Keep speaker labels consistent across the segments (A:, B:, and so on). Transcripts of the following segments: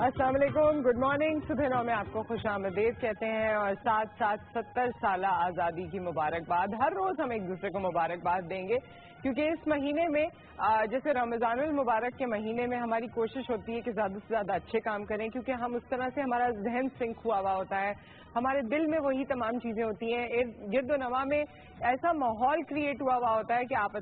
A: السلام علیکم، good morning. صبح 9 میں آپ کو خوش آمدید کہتے ہیں اور ساتھ ساتھ 70 سالہ آزادی کی مبارکباد. ہر روز ہم ایک دوسرے کو مبارکباد دیں گے کیونکہ اس مہینے میں جیسے رمضان المبارک کے مہینے میں ہماری کوشش ہوتی ہے کہ زیادہ سے زیادہ اچھے کام کریں کیونکہ ہم اس طرح سے ہمارا ذہن سنک ہوا ہوتا ہے, ہمارے دل میں وہی تمام چیزیں ہوتی ہیں, گرد و نواح میں ایسا ماحول کریٹ ہوا ہوتا ہے کہ آپ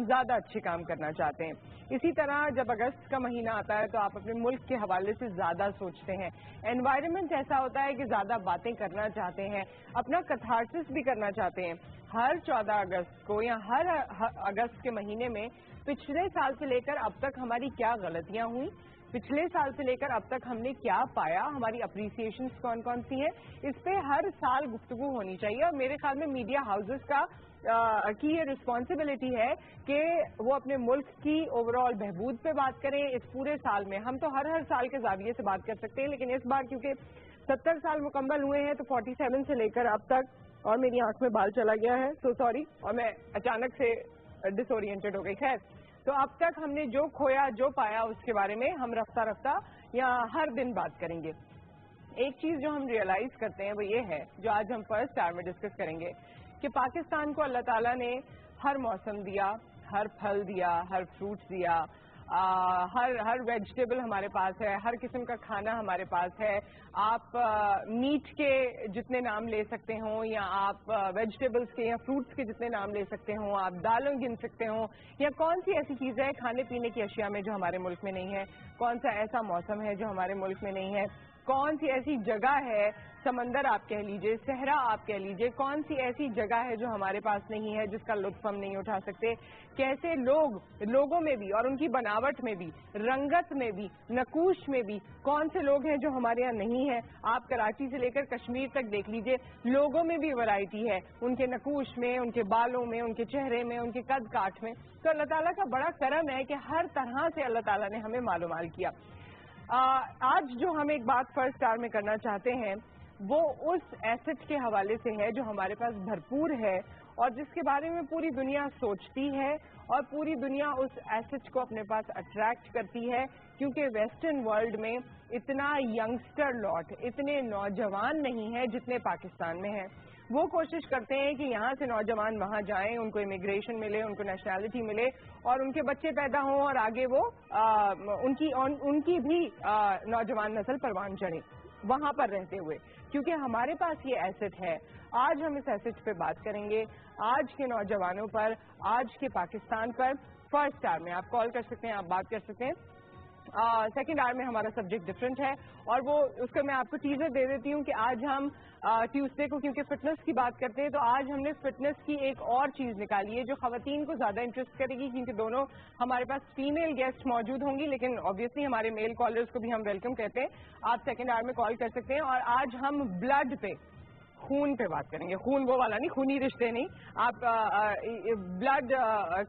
A: زیادہ اچھے کام کرنا چاہتے ہیں. اسی طرح جب اگست کا مہینہ آتا ہے تو آپ اپنے ملک کے حوالے سے زیادہ سوچتے ہیں. انوائرمنٹ ایسا ہوتا ہے کہ زیادہ باتیں کرنا چاہتے ہیں, اپنا کتھارسس بھی کرنا چاہتے ہیں. ہر 14 اگست کو یا ہر اگست کے مہینے میں پچھلے سال سے لے کر اب تک ہماری کیا غلطیاں ہوئیں, پچھلے سال سے لے کر اب تک ہم نے کیا پایا, ہماری اپریسیشنز کون کون سی ہیں, اس پہ ہر سال گفتگو ہونی چاہیے. اور میرے خیال میں میڈیا ہاؤسز کی یہ رسپانسبلٹی ہے کہ وہ اپنے ملک کی اوور آل بہبود پہ بات کریں اس پورے سال میں. ہم تو ہر سال کے زاویے سے بات کر سکتے ہیں, لیکن اس بار کیونکہ 70 سال مکمل ہوئے ہیں تو 47 سے لے کر اب تک, اور میری آنکھ میں بال چلا گیا ہے, سو سوری, اور میں اچانک سے ڈس اورینٹڈ ہو گئی. خیر, تو اب تک ہم نے جو کھویا جو پایا اس کے بارے میں ہم رفتہ رفتہ یا ہر دن بات کریں گے. ایک چیز جو ہم ریئلائز کرتے ہیں وہ یہ ہے, جو آج ہم فرسٹ آور میں ڈسکس کریں گے, کہ پاکستان کو اللہ تعالیٰ نے ہر موسم دیا, ہر پھل دیا, ہر فروٹس دیا, ہر ویجیٹیبل ہمارے پاس ہے, ہر قسم کا کھانا ہمارے پاس ہے. آپ میٹ کے جتنے نام لے سکتے ہوں, یا آپ ویجیٹیبلس کے یا فروٹس کے جتنے نام لے سکتے ہوں, آپ دالوں گن سکتے ہوں, یا کون سی ایسی چیز ہے کھانے پینے کی اشیاء میں جو ہمارے ملک میں نہیں ہے, کون سا ایسا موسم ہے جو ہمارے ملک میں نہیں ہے, کون سی ایسی جگہ ہے, سمندر آپ کہہ لیجئے, صحرا آپ کہہ لیجئے, کون سی ایسی جگہ ہے جو ہمارے پاس نہیں ہے جس کا لطف ہم نہیں اٹھا سکتے. کیسے لوگوں میں بھی اور ان کی بناوٹ میں بھی, رنگت میں بھی, نقوش میں بھی کون سے لوگ ہیں جو ہمارے یہاں نہیں ہیں. آپ کراچی سے لے کر کشمیر تک دیکھ لیجئے, لوگوں میں بھی ورائٹی ہے, ان کے نقوش میں, ان کے بالوں میں, ان کے چہرے میں, ان کے قد کاٹ میں. تو اللہ تعالیٰ کا بڑا کرم ہے کہ ہر طرح سے اللہ تعالیٰ نے ہمیں مالومال کیا. آج جو ہم ایک بات فرسٹ آور میں کرنا چاہتے ہیں وہ اس ایسٹ کے حوالے سے ہے جو ہمارے پاس بھرپور ہے اور جس کے بارے میں پوری دنیا سوچتی ہے اور پوری دنیا اس ایسٹ کو اپنے پاس اٹریکٹ کرتی ہے, کیونکہ ویسٹرن ورلڈ میں اتنا ینگسٹر لاٹ, اتنے نوجوان نہیں ہیں جتنے پاکستان میں ہیں. وہ کوشش کرتے ہیں کہ یہاں سے نوجوان وہاں جائیں, ان کو امیگریشن ملے, ان کو نیشنلٹی ملے اور ان کے بچے پیدا ہوں اور آگے وہ ان کی بھی نوجوان نسل پروان چڑھے وہاں پر رہتے ہوئے, کیونکہ ہمارے پاس یہ ایسٹ ہے. آج ہم اس ایسٹ پہ بات کریں گے, آج کے نوجوانوں پر, آج کے پاکستان پر. فرسٹ آور میں آپ کال کر سکتے ہیں, آپ بات کر سکتے ہیں. سیکنڈ آور میں ہمارا سبجیکٹ ڈفرینٹ ہے اور وہ اس کا میں آپ کو ٹیزر دے دیتی ہوں کہ آج ہم ٹیوزڈے کو کیونکہ فٹنس کی بات کرتے ہیں تو آج ہم نے فٹنس کی ایک اور چیز نکالی ہے جو خواتین کو زیادہ انٹرسٹ کرے گی, کیونکہ دونوں ہمارے پاس فیمیل گیسٹ موجود ہوں گی, لیکن آبویسلی ہمارے میل کالرز کو بھی ہم ویلکم کہتے ہیں. آپ سیکنڈ آور میں کال کر سکتے ہیں. اور آج ہم بلڈ پہ, خون پہ بات کریں گے. خون وہ والا نہیں, خونی رشتے نہیں, آپ بلڈ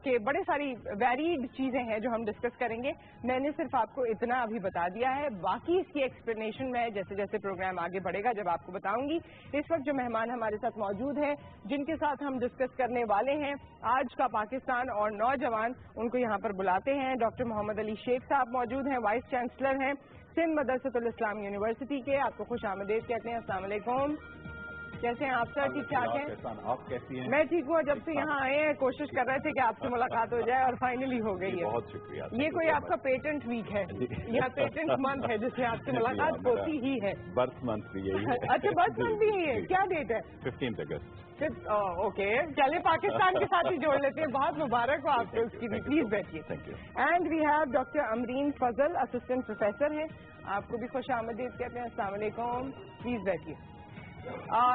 A: کے بڑے ساری ویریڈ چیزیں ہیں جو ہم ڈسکس کریں گے. میں نے صرف آپ کو اتنا ابھی بتا دیا ہے, باقی اس کی ایکسپلینیشن میں جیسے جیسے پروگرام آگے بڑھے گا جب آپ کو بتاؤں گی. اس وقت جو مہمان ہمارے ساتھ موجود ہیں جن کے ساتھ ہم ڈسکس کرنے والے ہیں آج کا پاکستان اور نوجوان, ان کو یہاں پر بلاتے ہیں. ڈاکٹر محمد علی شیخ صاحب موجود ہیں, وائس چانسلر ہیں سندھ مدرسۃ الاسلام یونیورسٹی کے. آپ کو خوش آمدید کہتے ہیں. السلام علیکم, کیسے ہیں آپ سر؟ ٹھیک ٹھاک ہیں؟
B: آپ کیسی ہیں؟
A: میں ٹھیک ہوں. جب سے یہاں آئے ہیں کوشش کر رہے تھے کہ آپ سے ملاقات ہو جائے اور فائنلی ہو گئی ہے.
B: بہت شکریہ.
A: یہ کوئی آپ کا پیٹنٹ ویک ہے یا پیٹنٹ منتھ ہے جس سے آپ سے ملاقات ہوتی ہی ہے؟
B: برتھ منتھ بھی یہی ہے.
A: اچھا, برتھ منتھ بھی یہی ہے. کیا ڈیٹ ہے؟
B: 15 اگست.
A: اوکے, چلے پاکستان کے ساتھ ہی جوڑ لیتے ہیں. بہت مبارک ہو آپ کو اس کی بھی. پلیز بیٹھیے.
B: Thank you.
A: And we have doctor Amreen Fazal, assistant professor ہیں. آپ کو بھی خوش آمدید کہتے ہیں. السلام علیکم, پلیز بیٹھیے.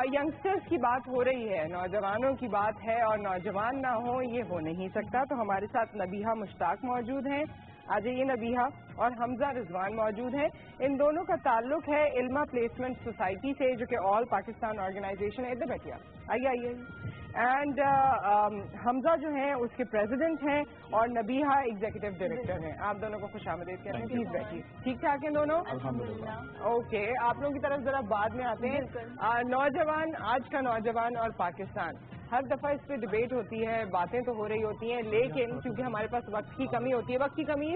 A: ینگسٹرز کی بات ہو رہی ہے, نوجوانوں کی بات ہے, اور نوجوان نہ ہو یہ ہو نہیں سکتا. تو ہمارے ساتھ نبیہہ مشتاق موجود ہیں. آ جائیے نبیہہ. اور حمزہ رضوان موجود ہیں. ان دونوں کا تعلق ہے علمہ پلیسمنٹ سوسائٹی سے جو کہ آل پاکستان آرگنائزیشن ہے. ادھر بیٹھیے, آئیے آئیے. اینڈ حمزہ جو ہیں اس کے پریزیڈنٹ ہیں اور نبیہہ ایگزیکٹو ڈائریکٹر ہیں. آپ دونوں کو خوش آمدید کہتے ہیں. پلیز بیٹھیے. ٹھیک ٹھاک ہیں دونوں؟
B: الحمدللہ.
A: اوکے, آپ لوگوں کی طرف ذرا بعد میں آتے ہیں. نوجوان, آج کا نوجوان اور پاکستان, ہر دفعہ اس پہ ڈبیٹ ہوتی ہے, باتیں تو ہو رہی ہوتی ہیں, لیکن کیونکہ ہمارے پاس وقت کی کمی ہوتی ہے, وقت کی کمی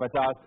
B: 50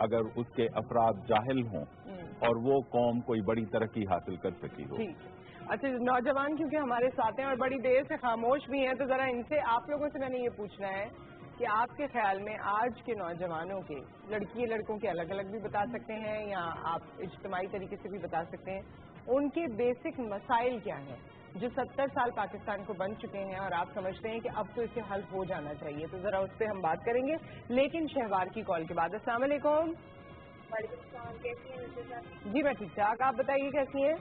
B: اگر اس کے افراد جاہل ہوں اور وہ قوم کوئی بڑی ترقی حاصل کر سکی ہو.
A: اچھا نوجوان کیونکہ ہمارے ساتھ ہیں اور بڑی دیر سے خاموش بھی ہیں تو ذرا ان سے آپ لوگوں سے میں نے یہ پوچھنا ہے کہ آپ کے خیال میں آج کے نوجوانوں کے لڑکی لڑکوں کے الگ الگ بھی بتا سکتے ہیں یا آپ اجتماعی طریقے سے بھی بتا سکتے ہیں, ان کے بیسک مسائل کیا ہیں جو 70 سال پاکستان کو بن چکے ہیں اور آپ سمجھتے ہیں کہ اب تو اس سے حل ہو جانا چاہیے؟ تو ذرا اس پہ ہم بات کریں گے لیکن شہوار کی کال کے بعد. السلام علیکم.
C: وعلیکم السلام, کیسی ہیں؟
A: جی میں ٹھیک ٹھاک, آپ بتائیے کیسی ہیں؟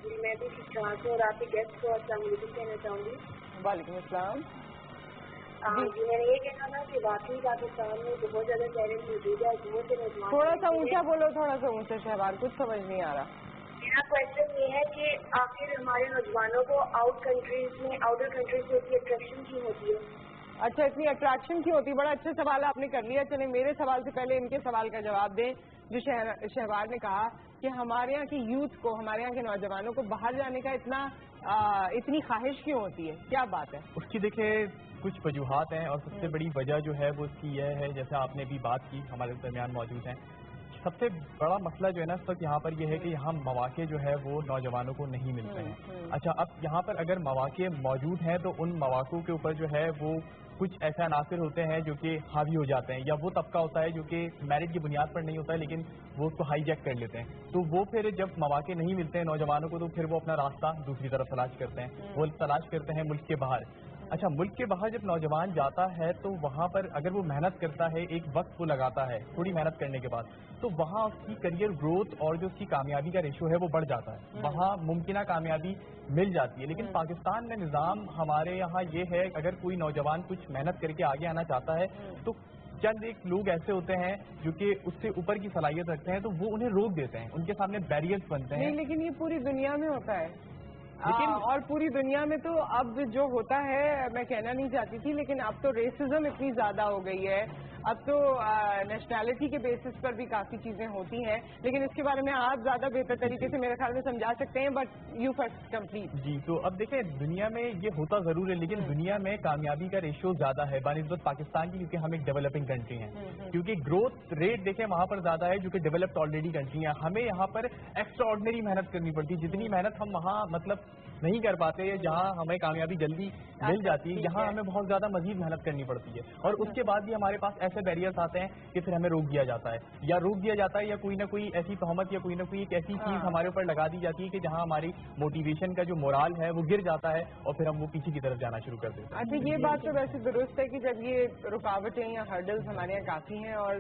C: جی میں بھی ٹھیک ٹھاک ہوں اور آپ کے گیسٹ کو السلام علیکم کہنا چاہوں گی.
A: وعلیکم السلام.
C: جی میں نے یہ کہنا تھا کہ واقعی پاکستان میں بہت زیادہ ٹیلنٹ موجود ہے, بہت سے نوجوان.
A: تھوڑا سا اونچا بولو, تھوڑا سا اونچا شہوار, کچھ سمجھ نہیں آ رہا.
C: میرا کوشچن یہ ہے کہ آخر ہمارے نوجوانوں کو آؤٹر کنٹریز میں اتنی اٹریکشن کیوں ہوتی ہے؟
A: اچھا اتنی اٹریکشن کیوں ہوتی ہے؟ بڑا اچھا سوال آپ نے کر لیا. چلیں میرے سوال سے پہلے ان کے سوال کا جواب دیں. جو شہوار نے کہا کہ ہمارے یہاں کی یوتھ کو, ہمارے یہاں کے نوجوانوں کو باہر جانے کا اتنی خواہش کیوں ہوتی ہے, کیا بات ہے؟
D: اس کی دیکھیں کچھ وجوہات ہیں اور سب سے بڑی وجہ جو ہے وہ اس کی یہ ہے, جیسے آپ نے بھی بات کی, ہمارے درمیان موجود ہیں. سب سے بڑا مسئلہ جو ہے نا اس وقت یہاں پر یہ ہے کہ یہاں مواقع جو ہے وہ نوجوانوں کو نہیں ملتے ہیں. اچھا اب یہاں پر اگر مواقع موجود ہیں تو ان مواقع کے اوپر جو ہے وہ کچھ ایسے عناصر ہوتے ہیں جو کہ حاوی ہو جاتے ہیں, یا وہ طبقہ ہوتا ہے جو کہ میرٹ کی بنیاد پر نہیں ہوتا ہے لیکن وہ اس کو ہائی جیک کر لیتے ہیں. تو وہ پھر جب مواقع نہیں ملتے ہیں نوجوانوں کو تو پھر وہ اپنا راستہ دوسری طرف تلاش کرتے ہیں, وہ تلاش کرتے ہیں ملک کے باہر. اچھا ملک کے باہر جب نوجوان جاتا ہے تو وہاں پر اگر وہ محنت کرتا ہے, ایک وقت وہ لگاتا ہے تھوڑی محنت کرنے کے بعد, تو وہاں اس کی کریئر گروتھ اور جو اس کی کامیابی کا ریشو ہے وہ بڑھ جاتا ہے, وہاں ممکنہ کامیابی مل جاتی ہے. لیکن پاکستان میں نظام ہمارے یہاں یہ ہے اگر کوئی نوجوان کچھ محنت کر کے آگے آنا چاہتا ہے تو چند ایک لوگ ایسے ہوتے ہیں جو کہ اس سے اوپر کی صلاحیت رکھتے ہیں تو وہ انہیں روک دیتے ہیں, ان کے سامنے بیریئرز بنتے ہیں.
A: لیکن یہ پوری دنیا میں ہوتا ہے, اور پوری دنیا میں تو اب جو ہوتا ہے میں کہنا نہیں چاہتی تھی لیکن اب تو ریسزم اتنی زیادہ ہو گئی ہے, اب تو نیشنلٹی کے بیسس پر بھی کافی چیزیں ہوتی ہیں, لیکن اس کے بارے میں آپ زیادہ بہتر طریقے سے میرے خیال میں سمجھا سکتے ہیں. But you first complete.
D: جی تو اب دیکھیں دنیا میں یہ ہوتا ضرور ہے لیکن دنیا میں کامیابی کا ریشو زیادہ ہے بنسبت پاکستان کی, کیونکہ ہم ایک ڈیولپنگ کنٹری ہیں, کیونکہ گروتھ ریٹ دیکھیں وہاں پر زیادہ ہے جو کہ ڈیولپڈ آلریڈی کنٹری ہیں. ہمیں یہاں پر ایکسٹرا آرڈنری محنت کرنی پڑتی ہے, جتنی محنت ہم وہاں مطلب نہیں کر پاتے, جہاں ہمیں کامیابی جلدی مل جاتی ہے یہاں ہمیں بہت زیادہ مزید محنت کرنی پڑتی ہے. اور اس کے بعد بھی ہمارے پاس ایسے بیریئرز آتے ہیں کہ پھر ہمیں روک دیا جاتا ہے, یا کوئی نہ کوئی ایسی تہمت یا کوئی نہ کوئی ایک ایسی چیز ہمارے اوپر لگا دی جاتی ہے کہ جہاں ہماری موٹیویشن کا جو مورال ہے وہ گر جاتا ہے اور پھر ہم وہ پیچھے کی طرف جانا شروع کر دیتے ہیں.
A: اچھا یہ بات تو ویسے درست ہے کہ جب یہ رکاوٹیں یا ہرڈلز ہمارے یہاں کافی ہیں اور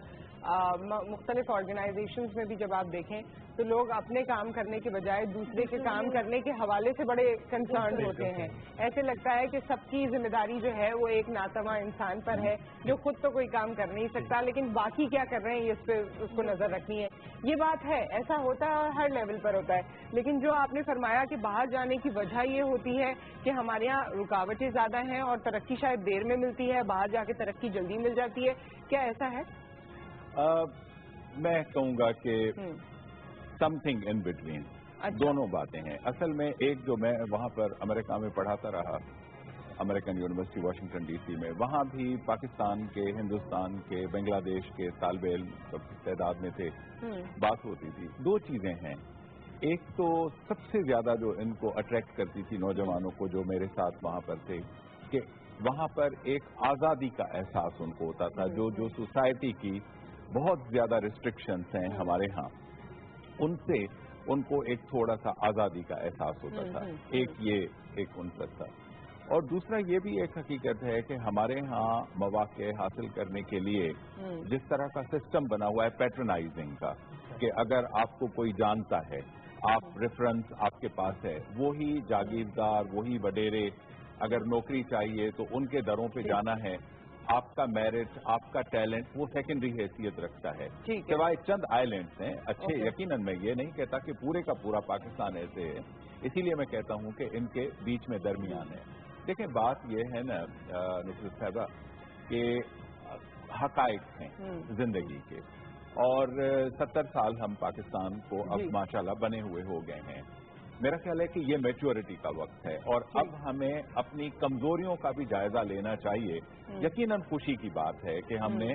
A: مختلف آرگنائزیشنز میں بھی جب آپ دیکھیں تو لوگ اپنے کام کرنے کے بجائے دوسرے کے کام کرنے کے حوالے سے بڑے کنسرنڈ ہوتے ہیں. ایسے لگتا ہے کہ سب کی ذمہ داری جو ہے وہ ایک ناتواں انسان پر ہے جو خود تو کوئی کام کر نہیں سکتا لیکن باقی کیا کر رہے ہیں اس پہ اس کو نظر رکھنی ہے. یہ بات ہے, ایسا ہوتا ہے اور ہر لیول پر ہوتا ہے. لیکن جو آپ نے فرمایا کہ باہر جانے کی وجہ یہ ہوتی ہے کہ ہمارے یہاں رکاوٹیں زیادہ ہیں اور ترقی شاید دیر میں ملتی ہے, باہر جا کے ترقی جلدی مل جاتی ہے, کیا ایسا ہے؟
B: میں کہوں گا کہ سم تھنگ ان بٹوین, دونوں باتیں ہیں. اصل میں ایک جو میں وہاں پر امریکہ میں پڑھاتا رہا, American University Washington D C میں, وہاں بھی پاکستان کے, ہندوستان کے, بنگلہ دیش کے طالب علم تعداد میں تھے, بات ہوتی تھی. دو چیزیں ہیں, ایک تو سب سے زیادہ جو ان کو اٹریکٹ کرتی تھی نوجوانوں کو جو میرے ساتھ وہاں پر تھے کہ وہاں پر ایک آزادی کا احساس ان کو ہوتا تھا. جو سوسائٹی کی بہت زیادہ ریسٹرکشنز ہیں ہمارے ہاں, ان سے ان کو ایک تھوڑا سا آزادی کا احساس ہوتا تھا. ایک عنصر تھا. اور دوسرا یہ بھی ایک حقیقت ہے کہ ہمارے ہاں مواقع حاصل کرنے کے لیے جس طرح کا سسٹم بنا ہوا ہے پیٹرنائزنگ کا, کہ اگر آپ کو کوئی جانتا ہے, آپ ریفرنس آپ کے پاس ہے, وہی جاگیردار, وہی وڈیرے, اگر نوکری چاہیے تو ان کے دروں پہ جانا ہے, آپ کا میرٹ, آپ کا ٹیلنٹ وہ سیکنڈری حیثیت رکھتا ہے. سوائے چند آئی لینڈس ہیں اچھے, یقیناً میں یہ نہیں کہتا کہ پورے کا پورا پاکستان ایسے ہے, اسی لیے میں کہتا ہوں کہ ان کے بیچ میں درمیان ہے. دیکھیں بات یہ ہے نا نصرت صاحبہ کہ حقائق ہیں زندگی کے, اور 70 سال ہم پاکستان کو اب ماشاءاللہ بنے ہوئے ہو گئے ہیں. میرا خیال ہے کہ یہ میچورٹی کا وقت ہے اور اب ہمیں اپنی کمزوریوں کا بھی جائزہ لینا چاہیے. یقیناً خوشی کی بات ہے کہ ہم نے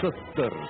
E: 70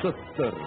E: 70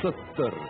E: 70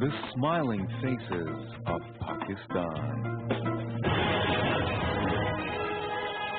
E: The smiling faces of Pakistan.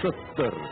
E: 70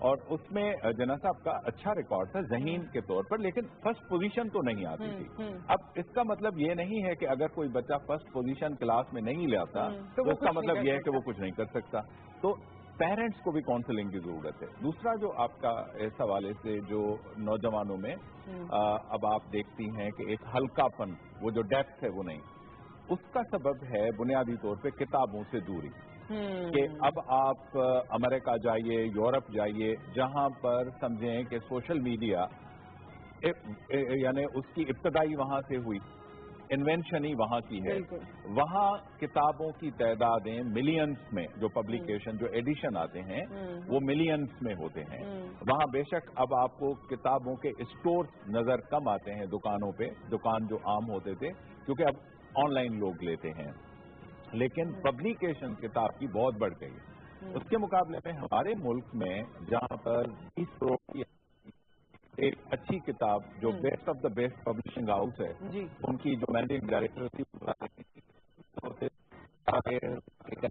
B: اور اس میں جناح صاحب کا اچھا ریکارڈ تھا ذہین کے طور پر، لیکن فرسٹ پوزیشن تو نہیں آتی تھی۔ اب اس کا مطلب یہ نہیں ہے کہ اگر کوئی بچہ فرسٹ پوزیشن کلاس میں نہیں لاتا تو اس کا مطلب یہ ہے کہ وہ کچھ نہیں کر سکتا۔ تو پیرنٹس کو بھی کاؤنسلنگ کی ضرورت ہے۔ دوسرا جو آپ کا اس حوالے سے جو نوجوانوں میں اب آپ دیکھتی ہیں کہ ایک ہلکا پن، وہ جو ڈیپتھ ہے وہ نہیں، اس کا سبب ہے بنیادی طور پہ کتابوں سے دوری، کہ اب آپ امریکہ جائیے، یورپ جائیے، جہاں پر سمجھیں کہ سوشل میڈیا یعنی اس کی ابتدائی وہاں سے ہوئی، انوینشن ہی وہاں کی ہے، وہاں کتابوں کی تعدادیں ملینز میں، جو پبلیکیشن جو ایڈیشن آتے ہیں وہ ملینز میں ہوتے ہیں۔ وہاں بے شک اب آپ کو کتابوں کے اسٹور نظر کم آتے ہیں دکانوں پہ، دکان جو عام ہوتے تھے، کیونکہ اب آن لائن لوگ لیتے ہیں، لیکن پبلیکیشن کتاب کی بہت بڑھ گئی ہے۔ اس کے مقابلے میں ہمارے ملک میں جہاں پر 20 کروڑ کی ایک اچھی کتاب جو best of the best publishing house ہے، ان کی جو مینیجنگ ڈائریکٹر تھی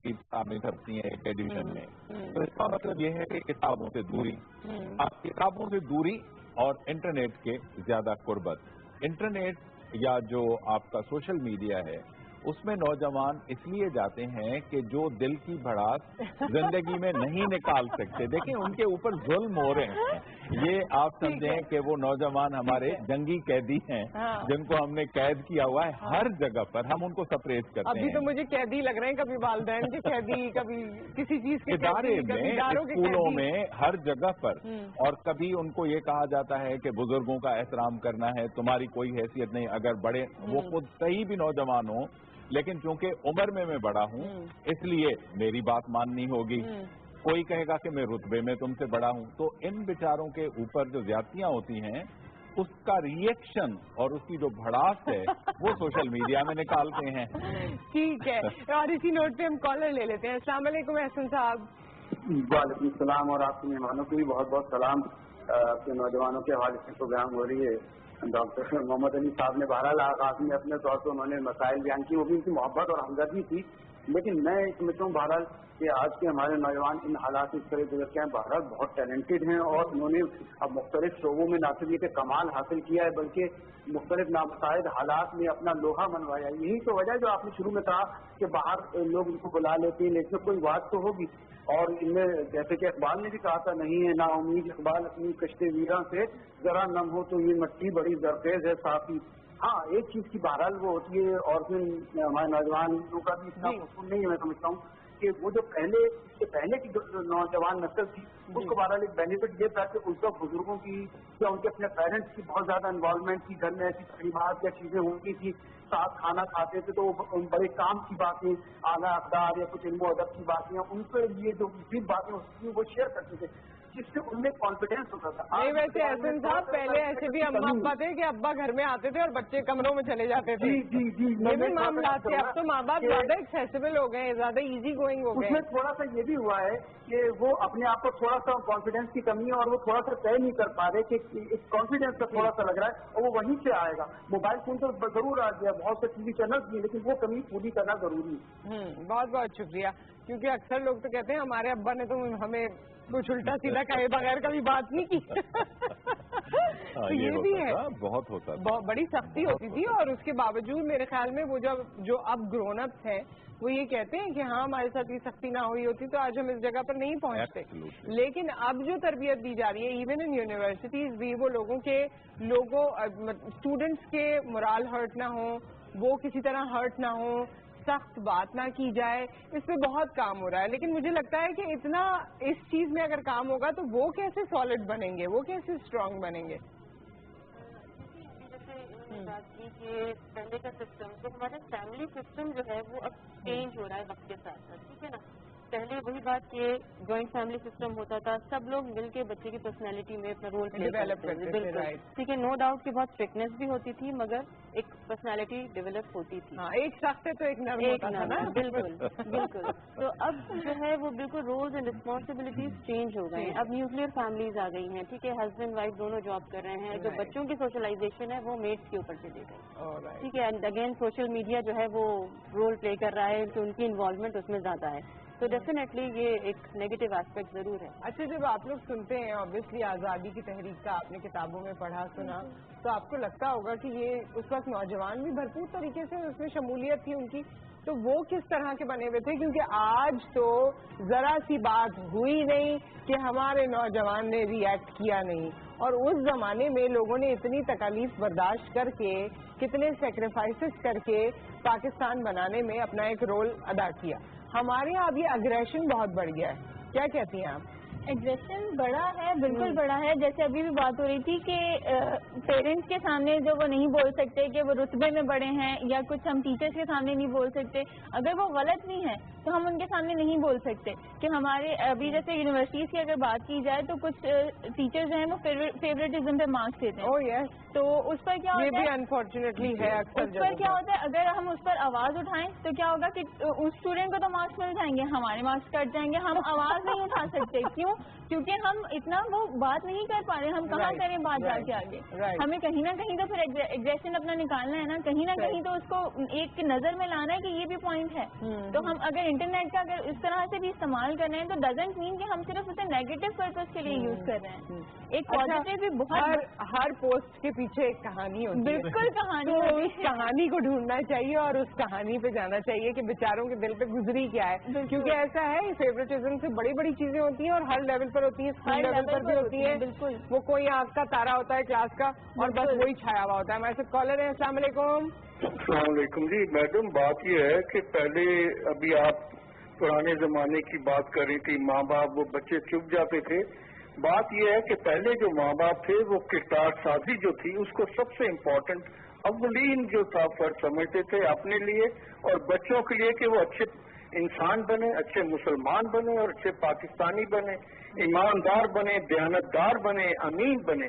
B: کتابیں چھپتی ہیں ایک ایڈیشن میں، تو اس کا مطلب یہ ہے کہ کتابوں سے دوری، آپ کتابوں سے دوری اور انٹرنیٹ کے زیادہ قربت۔ انٹرنیٹ یا جو آپ کا سوشل میڈیا ہے، اس میں نوجوان اس لیے جاتے ہیں کہ جو دل کی بھڑاس زندگی میں نہیں نکال سکتے، دیکھیں ان کے اوپر ظلم ہو رہے ہیں، یہ آپ سمجھیں کہ وہ نوجوان ہمارے جنگی قیدی ہیں جن کو ہم نے قید کیا ہوا ہے ہر جگہ پر، ہم ان کو سپریس کرتے ہیں۔
A: ابھی تو مجھے قیدی لگ رہے ہیں، کبھی والدین کے قیدی، کبھی کسی چیز کے
B: ادارے میں، اسکولوں میں، ہر جگہ پر، اور کبھی ان کو یہ کہا جاتا ہے کہ بزرگوں کا احترام کرنا ہے، تمہاری کوئی حیثیت نہیں، اگر بڑے وہ خود صحیح بھی نوجوان ہوں لیکن چونکہ عمر میں بڑا ہوں اس لیے میری بات ماننی ہوگی، کوئی کہے گا کہ میں رتبے میں تم سے بڑا ہوں، تو ان بیچاروں کے اوپر جو زیادتیاں ہوتی ہیں اس کا ریئیکشن اور اس کی جو بھڑاس ہے وہ سوشل میڈیا میں نکالتے ہیں۔
A: ٹھیک ہے، اور اسی نوٹ پہ ہم کالر لے لیتے ہیں۔ السلام علیکم احسن صاحب۔
F: وعلیکم السلام، اور آپ کے مہمانوں کو بھی بہت بہت سلام۔ آپ کے نوجوانوں کے حوالے سے پروگرام ہو رہی ہے۔ ڈاکٹر محمد علی صاحب نے بہرحال آغاز میں اپنے طور پر انہوں نے مسائل بیان کی، وہ بھی ان کی محبت اور ہمدردی تھی، لیکن میں سمجھتا ہوں بہرحال کہ آج کے ہمارے نوجوان ان حالات سے اس طرح گزر کے ہیں، بہرحال بہت ٹیلنٹڈ ہیں، اور انہوں نے اب مختلف شعبوں میں نہ صرف یہ کہ کمال حاصل کیا ہے بلکہ مختلف نامساعد حالات میں اپنا لوہا منوایا۔ یہی تو وجہ ہے جو آپ نے شروع میں کہا کہ باہر لوگ ان کو بلا لیتے ہیں، لیکن کوئی بات تو ہوگی، اور ان میں جیسے کہ اقبال نے بھی کہا تھا، نہیں ہے نا امید اقبال اپنی کشتے ویراں سے، ذرا نم ہو تو یہ مٹی بڑی زرخیز ہے صافی۔ ہاں، ایک چیز کی بہرحال وہ ہوتی ہے، اور پھر ہمارے نوجوانوں کا بھی اتنا قصور نہیں ہے، میں سمجھتا ہوں کہ وہ جو پہلے کی جو نوجوان نسل تھی اس کو بہرحال ایک بینیفٹ یہ تھا کہ اس وقت بزرگوں کی یا ان کے اپنے پیرنٹس کی بہت زیادہ انوالومنٹ تھی، گھر میں ایسی تقریبات یا چیزیں ہوتی تھی، ساتھ کھانا کھاتے تھے تو بڑے کام کی باتیں، اعلیٰ اقدار یا کچھ علم و ادب کی باتیں، ان کے لیے جو مفید باتیں ہوتی تھیں وہ شیئر کرتے تھے، جس سے ان میں کانفیڈینس ہوتا تھا۔
A: نہیں، ویسے احسن صاحب پہلے ایسے بھی اماں ابا تھے کہ ابا گھر میں آتے تھے اور بچے کمروں میں چلے جاتے تھے، یہ بھی معاملات تھے۔ اب تو ماں باپ زیادہ ایکسیسیبل ہو گئے، زیادہ ایزی گوئنگ ہو گئے۔
F: اس میں تھوڑا سا یہ بھی ہوا ہے کہ وہ اپنے آپ کو تھوڑا سا کانفیڈینس کی کمی ہے، اور وہ تھوڑا سا طے نہیں کر پا رہے کہ کانفیڈینس کا تھوڑا سا لگ رہا ہے، اور وہ وہیں سے آئے گا۔ موبائل فون تو ضرور آ گیا، بہت سے ٹی وی چینلز بھی، لیکن وہ کمی پوری کرنا ضروری ہے۔
A: بہت بہت شکریہ، کیونکہ اکثر لوگ تو کہتے ہیں ہمارے ابا نے تو ہمیں کچھ الٹا سیدھا کہے بغیر کبھی بات نہیں کی۔ یہ بھی ہے،
B: بہت ہوتا تھا،
A: بڑی سختی ہوتی تھی، اور اس کے باوجود میرے خیال میں وہ جو اب گرون اپس ہیں وہ یہ کہتے ہیں کہ ہاں ہمارے ساتھ یہ سختی نہ ہوئی ہوتی تو آج ہم اس جگہ پر نہیں پہنچتے۔ لیکن اب جو تربیت دی جا رہی ہے ایون ان یونیورسٹیز بھی، وہ اسٹوڈنٹس کے morale ہرٹ نہ ہو، وہ کسی طرح ہرٹ نہ ہو، سخت بات نہ کی جائے، اس پہ بہت کام ہو رہا ہے۔ لیکن مجھے لگتا ہے کہ اتنا اس چیز میں اگر کام ہوگا تو وہ کیسے سالڈ بنیں گے، وہ کیسے اسٹرانگ بنیں گے؟
G: بات کی کہ پہلے کا سسٹم، تو ہمارا فیملی سسٹم جو ہے وہ اب چینج ہو رہا ہے وقت کے ساتھ ساتھ، ٹھیک ہے نا۔ پہلے وہی بات کہ جوائنٹ فیملی سسٹم ہوتا تھا، سب لوگ مل کے بچے کی پرسنالٹی میں اپنا رول پلے کرتے تھے، بالکل ٹھیک ہے، نو ڈاؤٹ کہ بہت اسٹرکٹنیس بھی ہوتی تھی مگر ایک پرسنالٹی ڈیولپ ہوتی تھی،
A: ایک سخت ہے تو ایک نرم ہوتا تھا نا،
G: بالکل بالکل۔ تو اب جو ہے وہ بالکل رولز اینڈ رسپانسبلٹیز چینج ہو گئے ہیں، اب نیوکلیر فیملیز آ گئی ہیں، ٹھیک ہے، ہسبینڈ وائف دونوں جاب کر رہے ہیں، جو بچوں کی سوشلائزیشن ہے وہ میٹس کے اوپر چلے گئے، ٹھیک ہے، اینڈ اگین سوشل میڈیا جو ہے وہ رول پلے کر رہا ہے کہ ان کی انوالومنٹ اس میں زیادہ ہے۔ تو ڈیفینیٹلی یہ ایک نیگیٹو ایسپیکٹ ضرور ہے.
A: اچھا جب آپ لوگ سنتے ہیں آبویسلی آزادی کی تحریک کا آپ نے کتابوں میں پڑھا سنا تو آپ کو لگتا ہوگا کہ یہ اس وقت نوجوان بھی بھرپور طریقے سے اس میں شمولیت تھی ان کی, تو وہ کس طرح کے بنے ہوئے تھے؟ کیونکہ آج تو ذرا سی بات ہوئی نہیں کہ ہمارے نوجوان نے ری ایکٹ کیا نہیں, اور اس زمانے میں لوگوں نے اتنی تکالیف برداشت کر کے کتنے سیکریفائسز کر کے پاکستان بنانے میں اپنا ایک رول ادا کیا. ہمارے یہاں اب یہ اگریشن بہت بڑھ گیا ہے, کیا کہتی ہیں آپ؟
H: ایگریشن بڑا ہے, بالکل بڑا ہے. جیسے ابھی بھی بات ہو رہی تھی کہ پیرنٹس کے سامنے جو وہ نہیں بول سکتے کہ وہ رتبے میں بڑے ہیں, یا کچھ ہم ٹیچرس کے سامنے نہیں بول سکتے. اگر وہ غلط بھی ہیں تو ہم ان کے سامنے نہیں بول سکتے کہ ہمارے ابھی جیسے یونیورسٹیز کی اگر بات کی جائے تو کچھ ٹیچرز ہیں وہ فیوریٹزم پہ مارکس دیتے ہیں.
A: اوہ یس,
H: تو اس پر کیا ہوتا ہے,
A: یہ بھی انفارچونیٹلی ہے اکثر.
H: اس پر کیا ہوتا ہے اگر ہم اس پر آواز اٹھائیں تو کیا ہوگا کہ اس اسٹوڈنٹ کو تو مارکس مل جائیں گے, ہمارے مارکس کٹ جائیں گے, ہم آواز نہیں اٹھا سکتے. کیوں؟ کیونکہ ہم اتنا وہ بات نہیں کر پا رہے. ہم کہاں کریں بات جا کے آگے؟ ہمیں کہیں نہ کہیں تو پھر ایگریشن اپنا نکالنا ہے نا, کہیں نہ کہیں تو اس کو ایک نظر میں لانا ہے کہ یہ بھی پوائنٹ ہے. تو ہم اگر انٹرنیٹ کا اگر اس طرح سے بھی استعمال کر رہے ہیں تو ڈزنٹ مین کہ ہم صرف اسے نیگیٹو پرپز کے لیے یوز کر رہے ہیں. ایک پازیٹیو بھی بہت,
A: ہر پوسٹ کے پیچھے ایک کہانی ہوتی ہے.
H: بالکل کہانی,
A: تو اس کہانی کو ڈھونڈنا چاہیے اور اس کہانی پہ جانا چاہیے کہ بیچاروں کے دل پہ گزری کیا ہے. کیونکہ ایسا ہے فیوریٹزم سے بڑی بڑی چیزیں ہوتی ہیں اور ہر لیول پر ہوتی ہیں, اسکول لیول پر بھی ہوتی ہیں.
H: بالکل,
A: وہ کوئی آنکھ کا تارا ہوتا ہے کلاس کا اور بس وہی چھایا ہوا ہوتا ہے. ہمارے ساتھ کالر ہیں. السلام علیکم.
I: السلام علیکم جی. میڈم بات یہ ہے کہ پہلے ابھی آپ پرانے زمانے کی بات کر رہی تھی, ماں باپ وہ بچے چپ جاتے تھے. بات یہ ہے کہ پہلے جو ماں باپ تھے وہ کردار سازی جو تھی اس کو سب سے امپورٹنٹ اولین جو تھا فرض سمجھتے تھے اپنے لیے اور بچوں کے لیے کہ وہ اچھے انسان بنے, اچھے مسلمان بنے اور اچھے پاکستانی بنے, ایماندار بنے, دیانتدار بنے, امین بنے.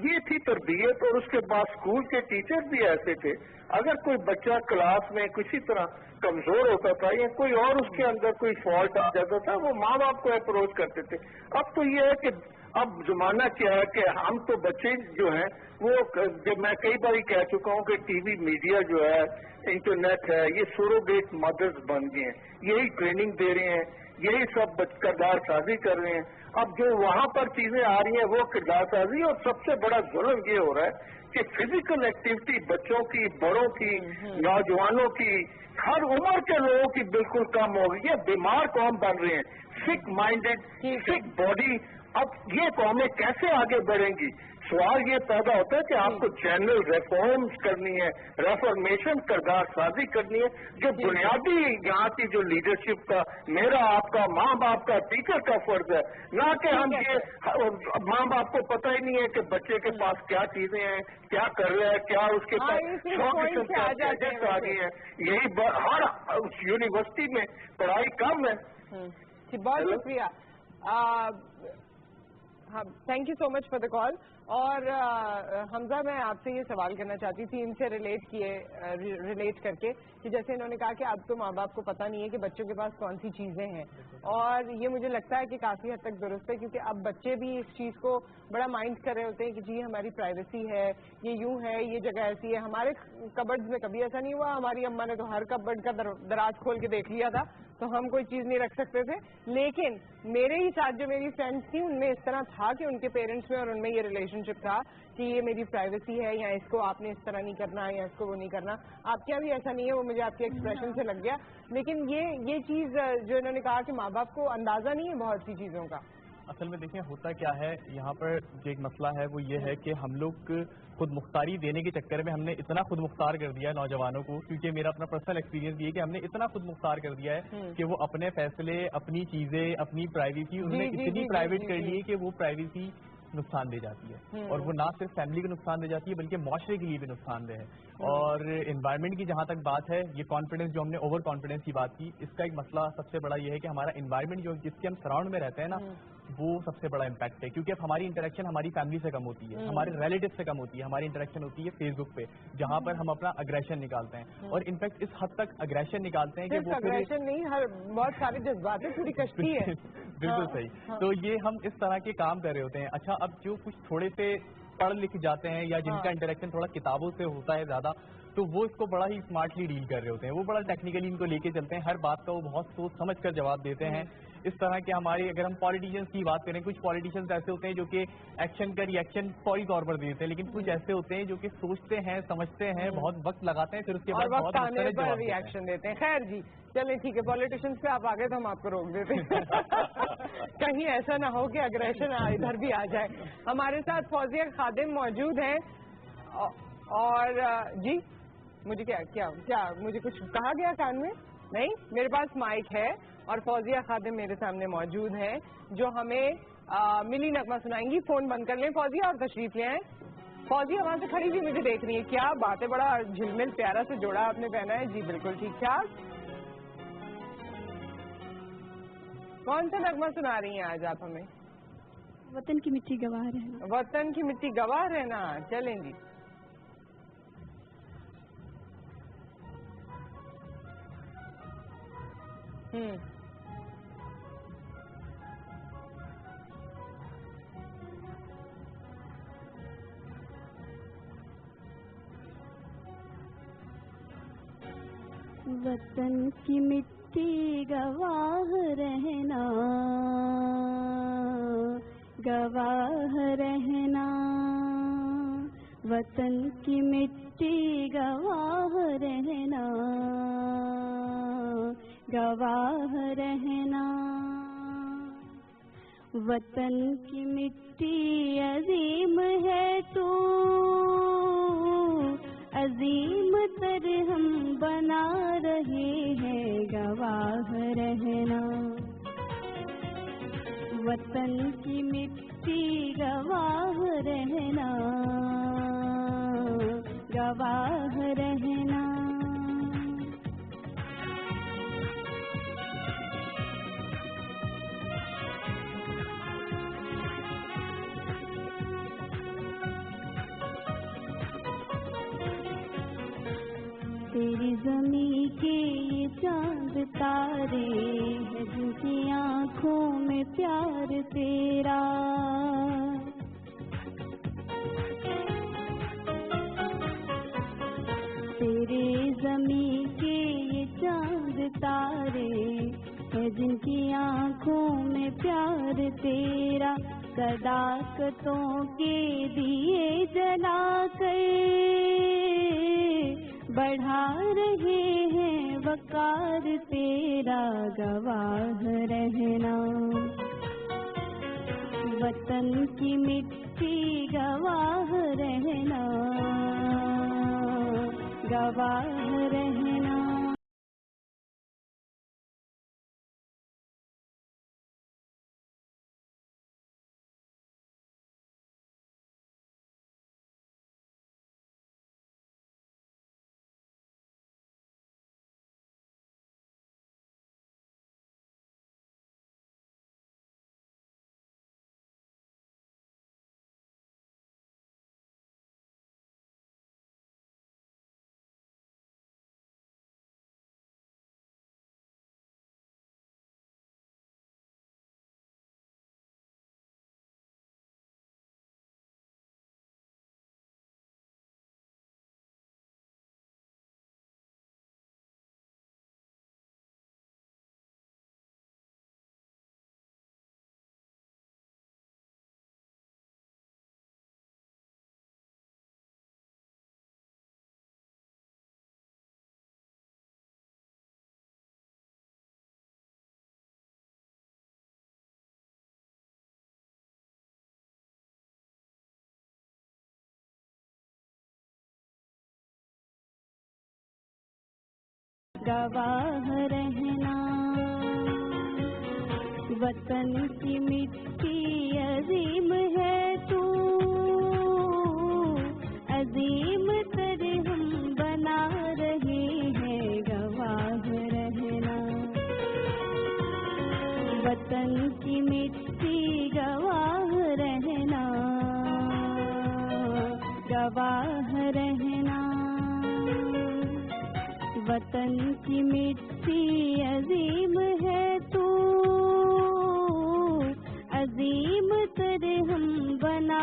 I: یہ تھی تربیت. اور اس کے بعد اسکول کے ٹیچر بھی ایسے تھے. اگر کوئی بچہ کلاس میں کسی طرح کمزور ہوتا تھا یا کوئی اور اس کے اندر کوئی فالٹ آ جاتا تھا وہ ماں باپ کو اپروچ کرتے تھے. اب تو یہ ہے کہ اب زمانہ کیا ہے کہ ہم تو بچے جو ہیں وہ جب میں کئی بار کہہ چکا ہوں کہ ٹی وی میڈیا جو ہے, انٹرنیٹ ہے, یہ سوروگیٹ مدرز بن گئے ہیں. یہی ٹریننگ دے رہے ہیں, یہی سب کردار سازی کر رہے ہیں. اب جو وہاں پر چیزیں آ رہی ہیں وہ کردار سازی, اور سب سے بڑا ظلم یہ ہو رہا ہے کہ فزیکل ایکٹیویٹی بچوں کی, بڑوں کی, نوجوانوں کی, ہر عمر کے لوگوں کی بالکل کم ہو گئی ہے. بیمار قوم بن رہے ہیں, سک مائنڈیڈ, سک باڈی. اب یہ قومیں کیسے آگے بڑھیں گی؟ سوال یہ پیدا ہوتا ہے کہ آپ کو جنرل ریفارمز کرنی ہے, ریفارمیشن کردار سازی کرنی ہے, جو بنیادی یہاں کی جو لیڈرشپ کا, میرا, آپ کا, ماں باپ کا, ٹیچر کا فرض ہے. نہ کہ ہم یہ ماں باپ کو پتہ ہی نہیں ہے کہ بچے کے پاس کیا چیزیں ہیں, کیا کر رہے ہیں, کیا اس کے پاس 100 قسم کے گیجٹس آ گئی ہیں. یہی ہر یونیورسٹی میں پڑھائی کم ہے.
A: بہت شکریہ. Thank you so much for the call. اور حمزہ میں آپ سے یہ سوال کرنا چاہتی تھی ان سے ریلیٹ کر کے کہ جیسے انہوں نے کہا کہ اب تو ماں باپ کو پتہ نہیں ہے کہ بچوں کے پاس کون سی چیزیں ہیں, اور یہ مجھے لگتا ہے کہ کافی حد تک درست ہے کیونکہ اب بچے بھی اس چیز کو بڑا مائنڈ کر رہے ہوتے ہیں کہ جی ہماری پرائیویسی ہے, یہ یوں ہے, یہ جگہ ایسی ہے. ہمارے کبڈز میں کبھی ایسا نہیں ہوا, ہماری اماں نے تو ہر کبڈ کا دراز کھول کے دیکھ لیا تھا تو ہم کوئی چیز نہیں رکھ سکتے تھے. لیکن میرے ہی ساتھ جو میری فرینڈس تھیں ان میں اس طرح تھا کہ ان کے پیرنٹس میں اور ان میں یہ ریلیشن شپ تھا کہ یہ میری پرائیویسی ہے, یا اس کو آپ نے اس طرح نہیں کرنا, یا اس کو وہ نہیں کرنا. آپ کے یہاں بھی ایسا نہیں ہے, وہ مجھے آپ کے ایکسپریشن سے لگ گیا. لیکن یہ چیز جو انہوں نے کہا کہ ماں باپ کو اندازہ نہیں ہے بہت سی چیزوں کا.
D: اصل میں دیکھیں ہوتا کیا ہے یہاں پر جو ایک مسئلہ ہے وہ یہ ہے کہ ہم لوگ خود مختاری دینے کے چکر میں ہم نے اتنا خود مختار کر دیا ہے نوجوانوں کو, کیونکہ میرا اپنا پرسنل ایکسپیرینس یہ ہے کہ ہم نے اتنا خود مختار کر دیا ہے کہ وہ اپنے فیصلے, اپنی چیزیں, اپنی پرائیویسی انہوں نے اتنی پرائیویٹ کر لی ہے کہ وہ پرائیویسی نقصان دے جاتی ہے, اور وہ نہ صرف فیملی کو نقصان دے جاتی ہے بلکہ معاشرے کے لیے بھی نقصان دہ ہے. اور انوائرمنٹ کی جہاں تک بات ہے, یہ کانفیڈنس جو ہم نے اوور کانفیڈنس کی بات کی, اس کا ایک مسئلہ سب سے بڑا یہ ہے کہ ہمارا انوائرمنٹ جو جس کے ہم سراؤنڈ میں رہتے ہیں نا وہ سب سے بڑا امپیکٹ ہے. کیونکہ اب ہماری انٹریکشن ہماری فیملی سے کم ہوتی ہے, ہمارے ریلیٹیو سے کم ہوتی ہے, ہماری انٹریکشن ہوتی ہے فیس بک پہ جہاں پر ہم اپنا اگریشن نکالتے ہیں, اور انفیکٹ اس حد تک اگریشن نکالتے ہیں کہ وہ
A: اگریشن نہیں, بہت سارے جذبات ہیں, پوری کشتی ہے.
D: بالکل صحیح. تو یہ ہم اس طرح کے کام کر رہے ہوتے ہیں. اچھا اب جو کچھ تھوڑے سے پڑھ لکھ جاتے ہیں یا جن کا انٹریکشن تھوڑا کتابوں سے ہوتا ہے زیادہ, تو وہ اس کو بڑا ہی اسمارٹلی ڈیل کر رہے ہوتے ہیں, وہ بڑا ٹیکنیکلی ان کو لے کے چلتے ہیں, ہر بات کا وہ بہت سوچ سمجھ کر جواب دیتے ہیں. اس طرح کے ہمارے اگر ہم پالیٹیشینس کی بات کریں, کچھ پالیٹیشینس ایسے ہوتے ہیں جو کہ ایکشن کا ریئیکشن فوری طور پر دیتے ہیں, لیکن کچھ ایسے ہوتے ہیں جو کہ سوچتے ہیں, سمجھتے ہیں, بہت وقت لگاتے ہیں, پھر اس کے بعد بہت مختلف جواب
A: ریئیکشن دیتے ہیں. خیر جی چلیں ٹھیک ہے, پالیٹیشینس پہ آپ آگے تو ہم آپ کو روک دیتے ہیں کہیں ایسا نہ ہو کہ اگریشن ادھر بھی آ جائے. ہمارے ساتھ فوزیہ خادم موجود ہیں, اور جی مجھے کیا مجھے کچھ کہا گیا کان میں؟ نہیں, میرے پاس مائک ہے اور فوزیہ خادم میرے سامنے موجود ہیں جو ہمیں ملی نغمہ سنائیں گی. فون بند کر لیں فوزیہ اور تشریف لے آئیں. فوزیہ وہاں سے کھڑی ہوئی مجھے دیکھ رہی ہے, کیا بات ہے, بڑا جھلمل پیارا سے جوڑا آپ نے پہنا ہے. جی بالکل ٹھیک ٹھاک. کون سا نغمہ سنا رہی ہیں آج آپ ہمیں؟
J: وطن کی مٹی گواہ رہنا.
A: وطن کی مٹی گواہ رہنا, چلیں جی.
J: وطن کی مٹی گواہ رہنا, گواہ رہنا, وطن کی مٹی گواہ رہنا, گواہ رہنا. وطن کی مٹی عظیم ہے تو عظیم تر ہم بنا رہے ہیں, گواہ رہنا. وطن کی مٹی گواہ رہنا, گواہ رہنا. تیری زمین کے یہ چاند تارے ہیں جن کی آنکھوں میں پیار تیرا. تیرے زمین کے یہ چاند تارے ہیں جن کی آنکھوں میں پیار تیرا. صداقتوں کے دیے جلا کر بڑھا رہے ہیں وقار تیرا, گواہ رہنا. وطن کی مٹی گواہ رہنا, گواہ رہنا. گواہ رہنا. وطن کی مٹی عظیم ہے تو عظیم تر ہم بنا رہے ہیں, گواہ رہنا. وطن کی مٹی گواہ رہنا, گواہ رہنا. وطن کی مٹی عظیم ہے تو عظیم تر ہم بنا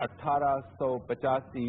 B: 1885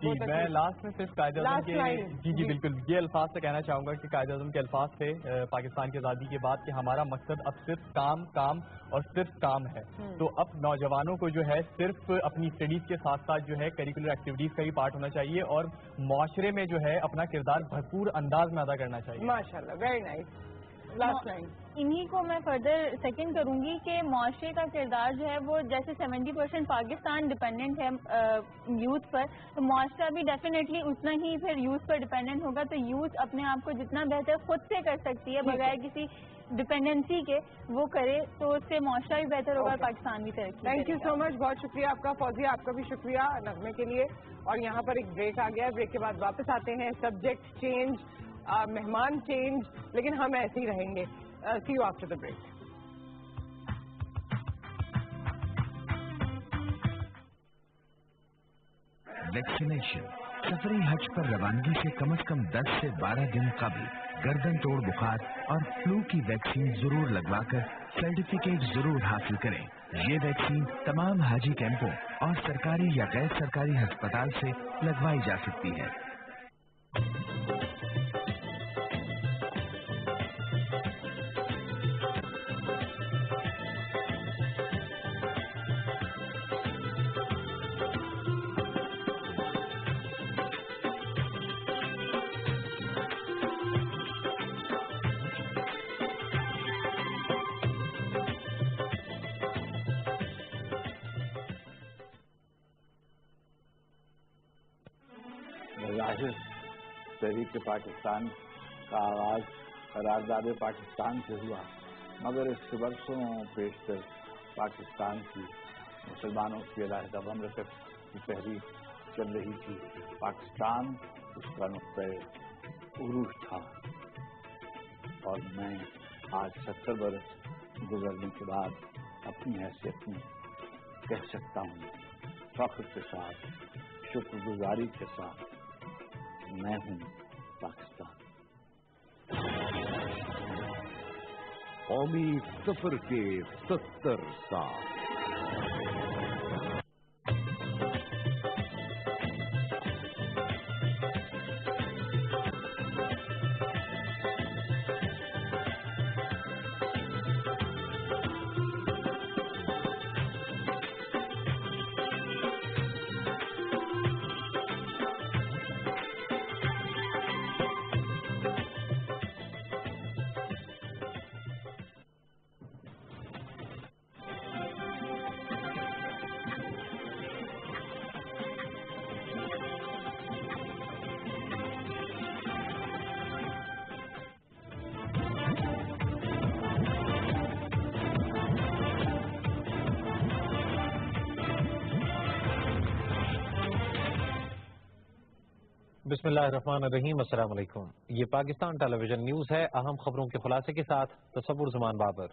D: جی میں لاسٹ میں صرف قائد اعظم کے جی بالکل یہ الفاظ سے کہنا چاہوں گا کہ قائد اعظم کے الفاظ تھے پاکستان کی آزادی کے بعد کہ ہمارا مقصد اب صرف کام اور صرف کام ہے. تو اب نوجوانوں کو جو ہے صرف اپنی اسٹڈیز کے ساتھ ساتھ جو ہے کریکولر ایکٹیویٹیز کا بھی پارٹ ہونا چاہیے اور معاشرے میں جو ہے اپنا کردار بھرپور انداز میں ادا کرنا چاہیے.
A: ماشاءاللہ ویری نائس. لاسٹ لائن
H: انہی کو میں فردر سیکنڈ کروں گی کہ معاشرے کا کردار جو ہے وہ جیسے 70% پاکستان ڈپینڈنٹ ہے یوتھ پر, تو معاشرہ بھی ڈیفینیٹلی اتنا ہی پھر یوتھ پر ڈپینڈنٹ ہوگا. تو یوتھ اپنے آپ کو جتنا بہتر خود سے کر سکتی ہے بغیر کسی ڈپینڈنسی کے وہ کرے تو اس سے معاشرہ بھی بہتر ہوگا, پاکستان بھی ترقی.
A: تھینک یو سو مچ, بہت شکریہ آپ کا. فوزیہ آپ کا بھی شکریہ نغمے کے لیے. اور یہاں پر ایک بریک آ گیا ہے, بریک کے بعد واپس آتے ہیں. سبجیکٹ چینج, مہمان چینج, لیکن ہم ایسے ہی رہیں گے. See you after the break.
K: Vaccination. سفری حج پر روانگی سے کم از کم 10 سے 12 دن قبل گردن توڑ بخار اور فلو کی ویکسین ضرور لگوا کر سرٹیفکیٹ ضرور حاصل کریں. یہ ویکسین تمام حاجی کیمپوں اور سرکاری یا غیر سرکاری ہسپتال سے لگوائی جا سکتی ہے.
B: تحریک پاکستان کا آغاز قرارداد پاکستان سے ہوا, مگر اس سے برسوں پیشتر پاکستان کی مسلمانوں کی علیحدہ مملکت کی تحریک چل رہی تھی. پاکستان اس کا نقطۂ عروج تھا اور میں آج 70 برس گزرنے کے بعد اپنی حیثیت میں کہہ سکتا ہوں فخر کے ساتھ, شکر گزاری کے ساتھ, میں ہوں پاکستان.
E: قومی سفر کے 70 سال.
L: بسم اللہ الرحمن الرحیم. السلام علیکم. یہ پاکستان ٹیلی ویژن نیوز ہے. اہم خبروں کے خلاصے کے ساتھ تصور زمان بابر.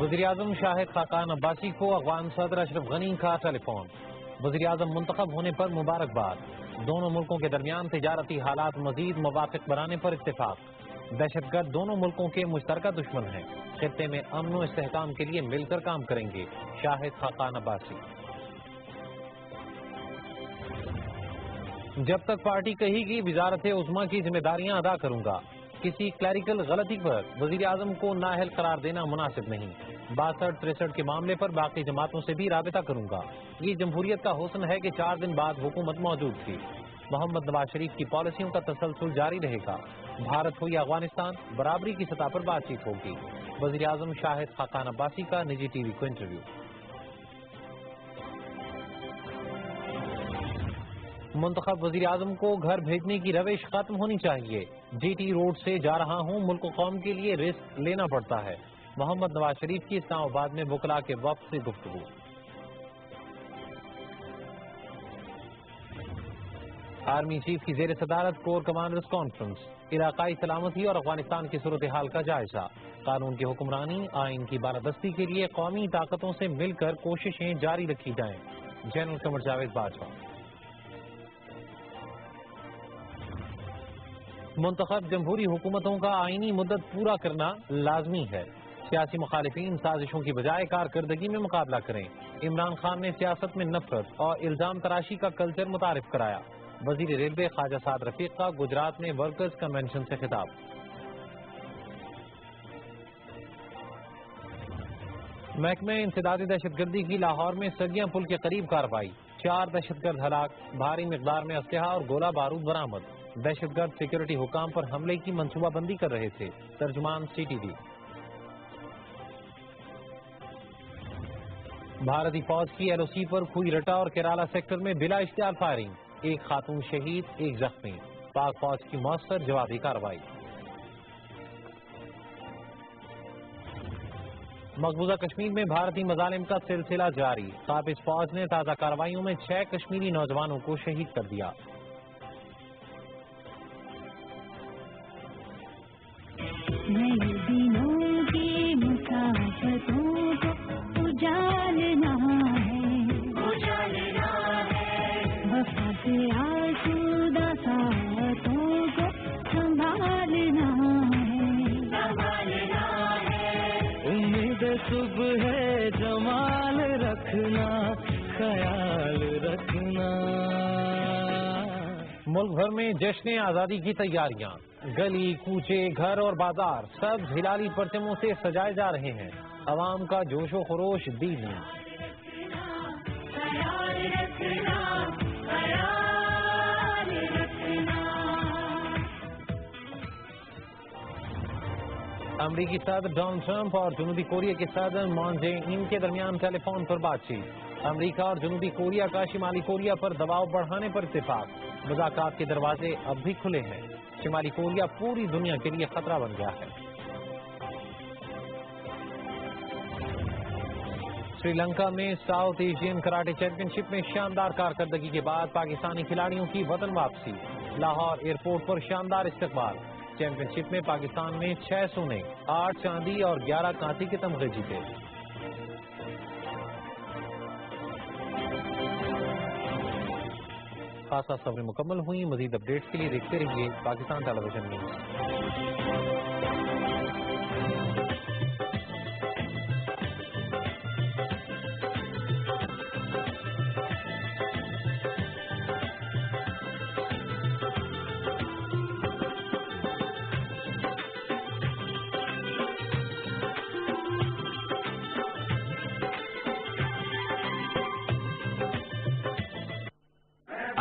L: وزیر اعظم شاہد خاقان عباسی کو افغان صدر اشرف غنی کا ٹیلی فون. وزیر اعظم منتخب ہونے پر مبارکباد. دونوں ملکوں کے درمیان تجارتی حالات مزید موافق بنانے پر اتفاق. دہشت گرد دونوں ملکوں کے مشترکہ دشمن ہیں. خطے میں امن و استحکام کے لیے مل کر کام کریں گے. شاہد خاقان عباسی. جب تک پارٹی کہے گی وزارت عظمیٰ کی ذمہ داریاں ادا کروں گا. کسی کلیریکل غلطی پر وزیر اعظم کو نااہل قرار دینا مناسب نہیں. 62-63 کے معاملے پر باقی جماعتوں سے بھی رابطہ کروں گا. یہ جمہوریت کا حسن ہے کہ 4 دن بعد حکومت موجود تھی. محمد نواز شریف کی پالیسیوں کا تسلسل جاری رہے گا. بھارت ہو یا افغانستان, برابری کی سطح پر بات چیت ہوگی. وزیر اعظم شاہد خاقان عباسی کا نجی ٹی وی کو انٹرویو. منتخب وزیر اعظم کو گھر بھیجنے کی روش ختم ہونی چاہیے. جی ٹی روڈ سے جا رہا ہوں, ملک و قوم کے لیے رسک لینا پڑتا ہے. محمد نواز شریف کی اسلام آباد میں وکلاء کے وفد سے گفتگو. آرمی چیف کی زیر صدارت کور کمانڈرز کانفرنس. علاقائی سلامتی اور افغانستان کی صورتحال کا جائزہ. قانون کی حکمرانی, آئین کی بالادستی کے لیے قومی طاقتوں سے مل کر کوششیں جاری رکھی جائیں. جنرل قمر جاوید باجوہ. منتخب جمہوری حکومتوں کا آئینی مدت پورا کرنا لازمی ہے. سیاسی مخالفین سازشوں کی بجائے کارکردگی میں مقابلہ کریں. عمران خان نے سیاست میں نفرت اور الزام تراشی کا کلچر متعارف کرایا. وزیر ریلوے خواجہ سعد رفیق کا گجرات میں ورکرز کنونشن سے خطاب. محکمہ انسدادی دہشت گردی کی لاہور میں سگیاں پل کے قریب کارروائی. 4 دہشت گرد ہلاک. بھاری مقدار میں اسلحہ اور گولہ بارود برآمد. دہشت گرد سیکورٹی حکام پر حملے کی منصوبہ بندی کر رہے تھے. ترجمان CTV. بھارتی فوج کی LOC پر کھوئی رٹا اور کیرالا سیکٹر میں بلا اشتعال فائرنگ. 1 خاتون شہید 1 زخمی. پاک فوج کی مؤثر جوابی کارروائی. مقبوضہ کشمیر میں بھارتی مظالم کا سلسلہ جاری. قابض فوج نے تازہ کارروائیوں میں 6 کشمیری نوجوانوں کو شہید کر دیا.
M: نئے دنوں کی مسافتوں کو اجالنا ہے وفا سے آسودہ ساعتوں کو سنبھالنا ہے امید صبح ہے جمال رکھنا خیال رکھنا.
L: ملک بھر میں جشن آزادی کی تیاریاں. گلی کوچے گھر اور بازار سب ہلالی پرچموں سے سجائے جا رہے ہیں. عوام کا جوش و خروش دیوی. امریکی صدر ڈونلڈ ٹرمپ اور جنوبی کوریا کے صدر مون جے ان کے درمیان ٹیلی فون پر بات چیت. امریکہ اور جنوبی کوریا کا شمالی کوریا پر دباؤ بڑھانے پر اتفاق. مذاکرات کے دروازے اب بھی کھلے ہیں. شمالی کوریا پوری دنیا کے لیے خطرہ بن گیا ہے. سری لنکا میں ساؤتھ ایشین کراٹے چیمپئن شپ میں شاندار کارکردگی کے بعد پاکستانی کھلاڑیوں کی وطن واپسی. لاہور ایئرپورٹ پر شاندار استقبال. چیمپئن شپ میں پاکستان نے 6 سونے 8 چاندی اور 11 کانسی کے تمغے جیتے. خاص خبریں مکمل ہوئی. مزید اپڈیٹس کے لیے دیکھتے رہیے پاکستان ٹیلی ویژن نیوز.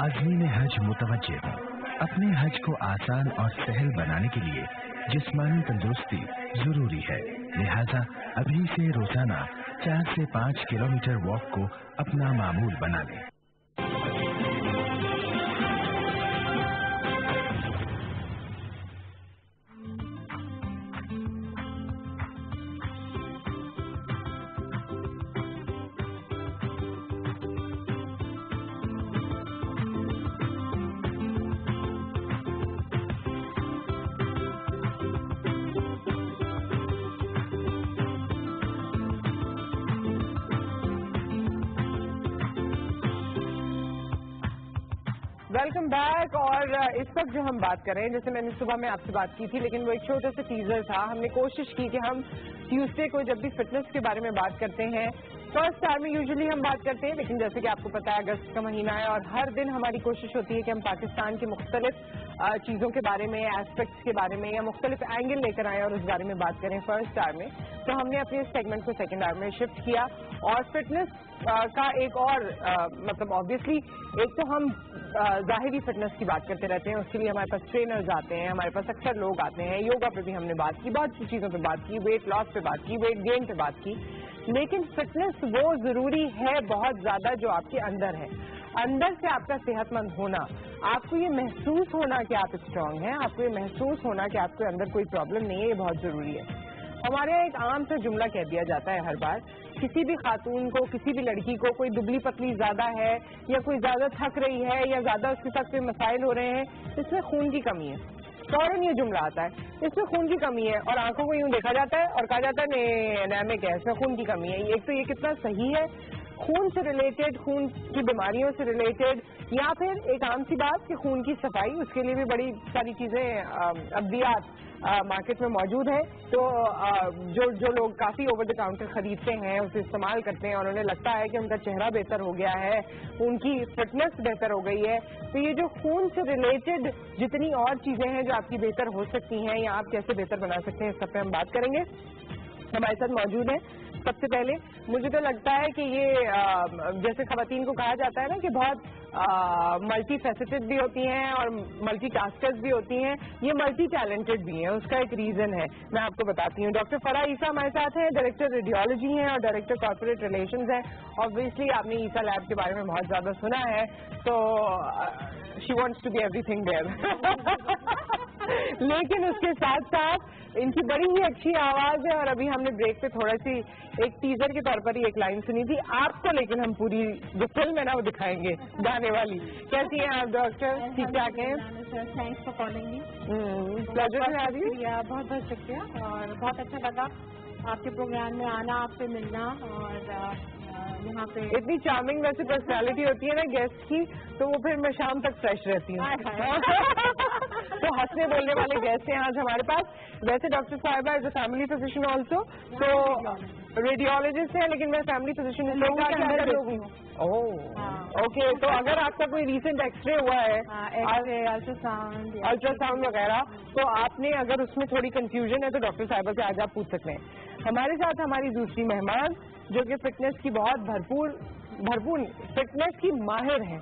K: عازمین حج متوجہ ہوں. اپنے حج کو آسان اور سہل بنانے کے لیے جسمانی تندرستی ضروری ہے. لہذا ابھی سے روزانہ 4 سے 5 کلومیٹر واک کو اپنا معمول بنا لیں.
A: Welcome back. اور اس وقت جو ہم بات کر رہے ہیں, جیسے میں نے صبح میں آپ سے بات کی تھی, لیکن وہ ایک چھوٹا سا ٹیزر تھا. ہم نے کوشش کی کہ ہم ٹیوزڈے کو جب بھی فٹنس کے بارے میں بات کرتے ہیں, فرسٹ ٹائم میں یوزلی ہم بات کرتے ہیں, لیکن جیسے کہ آپ کو پتا ہے اگست کا مہینہ ہے اور ہر دن ہماری کوشش ہوتی ہے کہ ہم پاکستان کے مختلف چیزوں کے بارے میں, ایسپیکٹس کے بارے میں یا مختلف اینگل لے کر آئیں اور اس بارے میں بات کریں فرسٹ آور میں. تو ہم نے اپنے اس سیگمنٹ کو سیکنڈ آور میں شفٹ کیا اور فٹنس کا ایک اور مطلب آبویسلی ایک تو ہم ظاہری فٹنس کی بات کرتے رہتے ہیں, اس کے لیے ہمارے پاس ٹرینرز آتے ہیں, ہمارے پاس اکثر لوگ آتے ہیں. یوگا پہ بھی ہم نے بات کی, بہت سی چیزوں پہ بات کی, ویٹ لاس پہ بات کی, ویٹ گین پہ بات کی. لیکن فٹنس وہ ضروری ہے بہت زیادہ جو آپ کے اندر ہے. اندر سے آپ کا صحت مند ہونا, آپ کو یہ محسوس ہونا کہ آپ اسٹرانگ ہیں, آپ کو یہ محسوس ہونا کہ آپ کے اندر کوئی پرابلم نہیں ہے, یہ بہت ضروری ہے. ہمارے یہاں ایک عام سا جملہ کہہ دیا جاتا ہے ہر بار, کسی بھی خاتون کو, کسی بھی لڑکی کو کوئی دبلی پتلی زیادہ ہے یا کوئی زیادہ تھک رہی ہے یا زیادہ اس کے ساتھ کوئی مسائل ہو رہے ہیں, اس میں خون کی کمی ہے. فوراً یہ جملہ آتا ہے, اس میں خون کی کمی ہے, اور آنکھوں کو یوں دیکھا جاتا ہے اور کہا جاتا ہے نہیں میں کیا, اس میں خون کی کمی ہے. ایک تو یہ کتنا صحیح ہے خون سے ریلیٹڈ، خون کی بیماریوں سے ریلیٹڈ، یا پھر ایک عام سی بات کہ خون کی صفائی، اس کے لیے بھی بڑی ساری چیزیں ادویات مارکیٹ میں موجود ہے. تو جو لوگ کافی اوور دا کاؤنٹر خریدتے ہیں، اسے استعمال کرتے ہیں اور انہیں لگتا ہے کہ ان کا چہرہ بہتر ہو گیا ہے، ان کی فٹنس بہتر ہو گئی ہے، تو یہ جو خون سے ریلیٹڈ جتنی اور چیزیں ہیں جو آپ کی بہتر ہو سکتی ہیں یا آپ کیسے بہتر بنا سکتے ہیں، اس سب پہ ہم بات کریں گے. ہمارے ساتھ موجود ہیں سب سے پہلے، مجھے تو لگتا ہے کہ یہ جیسے خواتین کو کہا جاتا ہے نا کہ بہت ملٹی فیسٹڈ بھی ہوتی ہیں اور ملٹی ٹاسکرز بھی ہوتی ہیں، یہ ملٹی ٹیلنٹڈ بھی ہیں. اس کا ایک ریزن ہے، میں آپ کو بتاتی ہوں. ڈاکٹر فرح عیسیٰ ہمارے ساتھ ہیں، ڈائریکٹر ریڈیولوجی ہیں اور ڈائریکٹر کارپوریٹ ریلیشنز ہیں. آبویسلی آپ نے عیسیٰ لیب کے بارے میں بہت زیادہ سنا ہے، تو she wants to be everything there. لیکن اس کے ساتھ ساتھ ان کی بڑی ہی اچھی آواز ہے، اور ابھی ہم نے بریک پہ تھوڑا سی ایک ٹیزر کے طور پر ہی ایک لائن سنی تھی آپ کو، لیکن ہم پوری جو فلم ہے نا وہ دکھائیں گے گانے والی. کیسی ہیں آپ ڈاکٹر؟ ٹھیک ٹھاک ہیں؟
N: Thanks for calling me.
A: Pleasure ہے.
N: بہت بہت شکریہ، اور بہت اچھا لگا آپ کے پروگرام میں آنا، آپ سے ملنا، اور یہاں پہ
A: اتنی چارمنگ ویسے پرسنالٹی ہوتی ہے نا گیسٹ کی، تو وہ پھر میں شام تک فریش رہتی ہوں. تو ہنسنے بولنے والے گیسٹ ہیں آج ہمارے پاس. ویسے ڈاکٹر صاحبہ as a family physician also, تو ریڈیولوجسٹ ہیں لیکن میں فیملی فزیشین ہوں. اوکے، تو اگر آپ کا کوئی ریسنٹ ایکس رے ہوا ہے، الٹرا ساؤنڈ وغیرہ، تو آپ نے اگر اس میں تھوڑی کنفیوژن ہے تو ڈاکٹر صاحبہ سے آج آپ پوچھ سکتے ہیں. ہمارے ساتھ ہماری دوسری مہمان جو کہ فٹنس کی بہت بھرپور فٹنس کی ماہر ہیں.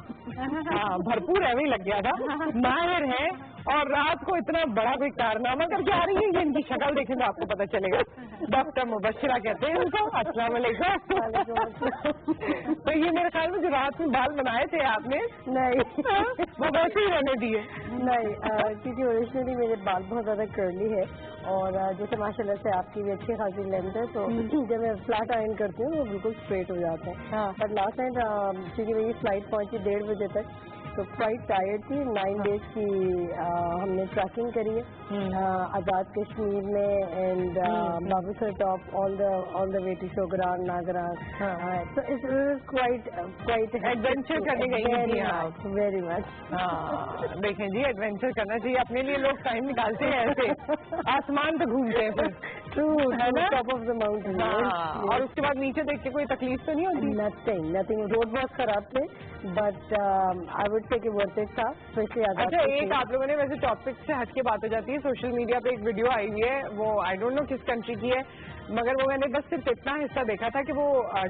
A: ہاں، بھرپور ایویں لگ گیا تھا، ماہر ہیں، اور رات کو اتنا بڑا کوئی کارنامہ کر کے آ رہی ہے کہ ان کی شکل دیکھیں تو آپ کو پتہ چلے گا. ڈاکٹر مبشرہ کہتے ہیں ان کو. السلام علیکم. تو یہ میرے خیال میں جو رات میں بال بنائے تھے آپ نے، نہیں وہ ویسے ہی رہنے دیے؟
O: نہیں، کیونکہ اوریجنلی میرے بال بہت زیادہ کرلی ہے، اور جیسے ماشاء اللہ سے آپ کی بھی اچھی خاصی لینتھ ہے، تو جب میں فلیٹ آئرن کرتی ہوں وہ بالکل اسٹریٹ ہو جاتا ہے. بٹ لاسٹ نائٹ کیونکہ میری فلائٹ پہنچی 1:30 بجے تک، تو کوائٹ ٹائرڈ تھی. 9 days کی ہم نے ٹریکنگ کری ہے آزاد کشمیر میں، and Babusar top all the way to Shogran Naran. تو اٹس کوائٹ
A: ایڈونچر کرنے گئی.
O: Very much.
A: دیکھیں جی، ایڈونچر کرنا چاہیے، اپنے لیے لوگ ٹائم نکالتے ہیں ایسے، آسمان پہ گھومتے ہیں پھر
O: ٹاپ آف دا ماؤنٹین.
A: اور اس کے بعد نیچے دیکھ کے کوئی تکلیف تو نہیں ہوتی؟
O: نتھنگ. روڈ بہت خراب تھے، بٹ آئی وڈ سے کہ ورتھ اٹ تھا.
A: اچھا، ایک آپ لوگوں نے ویسے ٹاپک سے ہٹ کے بات ہو جاتی ہے، سوشل میڈیا پہ ایک ویڈیو آئی ہوئی ہے، وہ آئی ڈونٹ نو کس کنٹری کی ہے، مگر وہ میں نے بس صرف اتنا حصہ دیکھا تھا کہ وہ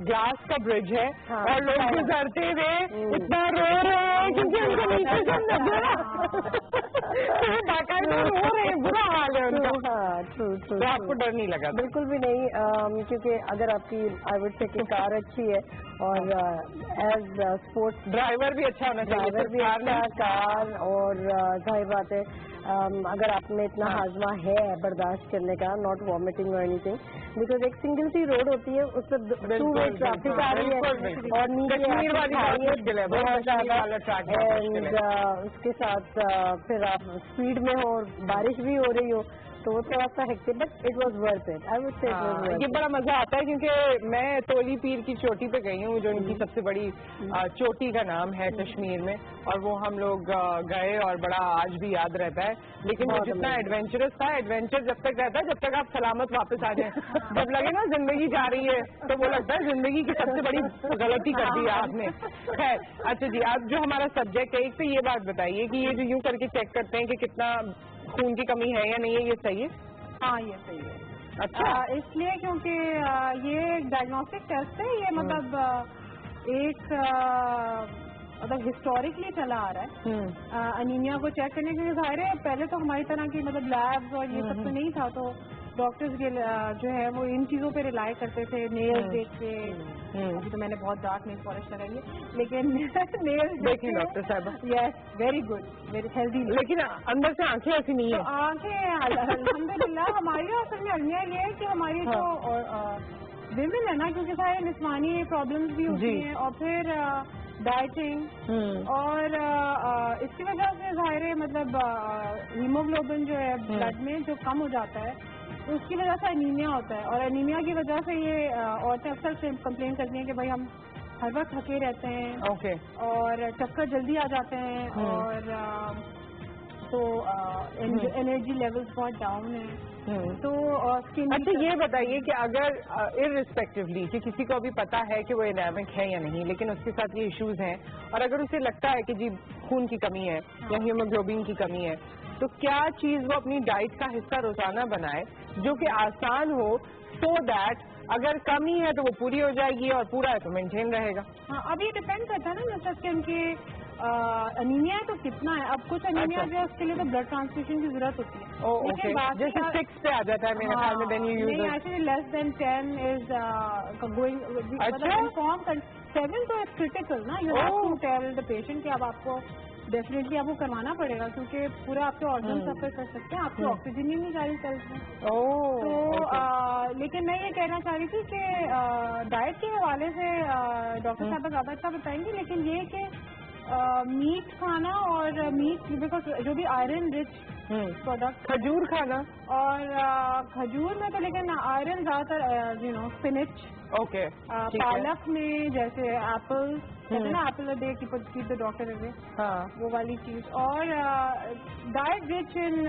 A: گلاس کا برج ہے اور لوگ گزرتے ہوئے اتنا رو رہے ہیں کیونکہ ان کو نیچے سے باقاعدہ رو رہے ہیں، برا حال ہے ان کا. تو آپ کو ڈر نہیں لگا؟
O: بالکل بھی نہیں، کیونکہ اگر آپ کی آئی وڈ سے کہ کار اچھی ہے اور ایز اسپورٹس
A: ڈرائیور بھی اچھا ہونا چاہیے،
O: ڈرائیور بھی اچھا کار، اور ظاہر بات ہے اگر آپ میں اتنا ہاضمہ ہے برداشت کرنے کا، ناٹ وامٹنگ اور اینی تھنگ، بیکاز ایک سنگل سی روڈ ہوتی ہے، اس پہ 2 وے ٹریفک آ رہی ہے اور نیچے بہت زیادہ، اینڈ اس کے ساتھ پھر آپ اسپیڈ میں ہو اور بارش بھی ہو رہی ہو، تو وہ تھوڑا سا hectic, but it was worth it. I would say
A: یہ بڑا مزہ آتا ہے کیونکہ میں تولی پیر کی چوٹی پہ گئی ہوں، جو ان کی سب سے بڑی چوٹی کا نام ہے کشمیر میں، اور وہ ہم لوگ گئے اور بڑا آج بھی یاد رہتا ہے. لیکن وہ جتنا ایڈونچرس تھا، ایڈونچر جب تک رہتا ہے جب تک آپ سلامت واپس آ جائیں. جب لگے نا زندگی جا رہی ہے تو وہ لگتا ہے زندگی کی سب سے بڑی غلطی کر دی آپ نے. خیر، اچھا جی، آپ جو ہمارا سبجیکٹ ہے، ایک تو یہ بات بتائیے کہ یہ جو یوں کر کے چیک کرتے ہیں کہ کتنا خون کی کمی ہے یا نہیں ہے، یہ صحیح ہے؟
N: ہاں، یہ صحیح ہے.
A: اچھا،
N: اس لیے کیونکہ یہ ڈائگنوسٹک ٹیسٹ ہے، یہ مطلب ایک مطلب ہسٹوریکلی چلا آ رہا ہے انیمیا کو چیک کرنے کے لیے. ظاہر ہے پہلے تو ہماری طرح کی مطلب لیبز اور یہ سب تو نہیں تھا، تو ڈاکٹرز جو ہے وہ ان چیزوں پہ ریلائی کرتے تھے، نیلز دیکھ کے. ابھی تو میں نے بہت ڈارک نیل پالش کرائی ہے، لیکن نیلز
A: دیکھیں ڈاکٹر صاحب.
N: یس، ویری گڈ، ویری ہیلدی.
A: لیکن اندر سے آنکھیں ایسی نہیں ہیں.
N: آنکھیں الحمدللہ ہماری اصل میں المیہ یہ ہے کہ ہماری جو ویمن ہے نا، کیونکہ سارے جسمانی پرابلمس بھی ہوتی ہیں، اور پھر ڈائٹنگ، اور اس کی وجہ سے ظاہر ہے مطلب ہیموگلوبن جو ہے بلڈ میں جو کم ہو جاتا ہے، تو اس کی وجہ سے انیمیا ہوتا ہے. اور انیمیا کی وجہ سے یہ عورتیں اکثر سے کمپلین کرتی ہیں کہ بھائی ہم ہر وقت تھکے رہتے ہیں.
A: اوکے.
N: اور چکر جلدی آ جاتے ہیں اور تو انرجی لیولز بہت ڈاؤن ہیں. تو
A: اچھا یہ بتائیے کہ اگر ارسپیکٹولی کہ کسی کو ابھی پتا ہے کہ وہ انیمک ہے یا نہیں لیکن اس کے ساتھ یہ ایشوز ہیں اور اگر اسے لگتا ہے کہ جی خون کی کمی ہے یا ہیموگلوبن کی کمی ہے تو کیا چیز وہ اپنی ڈائٹ کا حصہ روزانہ بنائے جو کہ آسان ہو سو دیٹ اگر کمی ہے تو وہ پوری ہو جائے گی اور پورا ہے تو مینٹین رہے گا.
N: ہاں اب یہ ڈپینڈ کرتا ہے نا مطلب کہ ان کی انیمیا تو کتنا ہے. اب کچھ انیمیا جو ہے اس کے لیے تو بلڈ ٹرانسفیوژن کی ضرورت ہوتی ہے.
A: جیسے 6 پہ آ جاتا ہے میرے خیال میں then you use
N: actually less than 10 is going inform 7 تو از کریٹیکل نا. You have to tell the patient کہ اب آپ کو ڈیفینیٹلی آپ کو کروانا پڑے گا کیونکہ پورا آپ کے آرگن سفر کر سکتے ہیں. آپ کی آکسیجن ہی نہیں جاری سیلس میں. تو لیکن میں یہ کہنا چاہ رہی تھی کہ ڈائٹ کے حوالے سے ڈاکٹر صاحب زیادہ اچھا بتائیں گے لیکن یہ کہ میٹ کھانا اور میٹ بیکاز جو بھی آئرن رچ پروڈکٹ
A: کھجور کھانا اور
N: کھجور میں تو لیکن آئرن زیادہ تر اسپینچ
A: اوکے
N: پالک میں جیسے ایپل کہتے ہیں نا ایپل ڈے کی دا ڈاکٹر وہ والی چیز اور diet rich in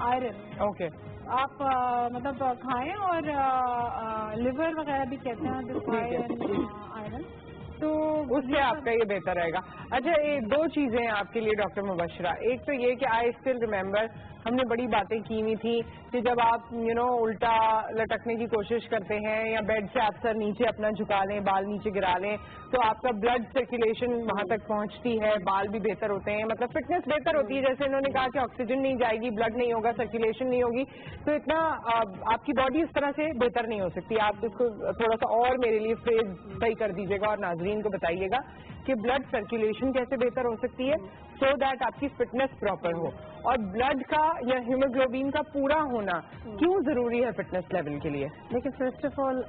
N: iron
A: okay
N: آپ مطلب کھائیں اور لیور وغیرہ بھی کہتے ہیں آئرن تو
A: اس سے آپ کا یہ بہتر رہے گا. اچھا یہ 2 چیزیں ہیں آپ کے لیے ڈاکٹر مبشرہ. ایک تو یہ کہ آئی اسٹل ریمبر ہم نے بڑی باتیں کی ہوئی تھی کہ جب آپ الٹا لٹکنے کی کوشش کرتے ہیں یا بیڈ سے آپ سر نیچے اپنا جھکا لیں بال نیچے گرا لیں تو آپ کا بلڈ سرکولیشن وہاں تک پہنچتی ہے بال بھی بہتر ہوتے ہیں مطلب فٹنس بہتر ہوتی ہے. جیسے انہوں نے کہا کہ آکسیجن نہیں جائے گی بلڈ نہیں ہوگا سرکولیشن نہیں ہوگی تو اتنا آپ کی باڈی اس طرح سے بہتر نہیں ہو سکتی. آپ اس کو تھوڑا سا اور میرے لیے فریز صحیح کر دیجیے گا اور ناظرین کو بتائیے گا کہ بلڈ سرکولیشن کیسے بہتر ہو سکتی ہے سو دیٹ آپ کی فٹنس پراپر ہو اور بلڈ کا یا ہیموگلوبن کا پورا ہونا کیوں ضروری ہے فٹنس لیول کے لیے.
O: لیکن first of all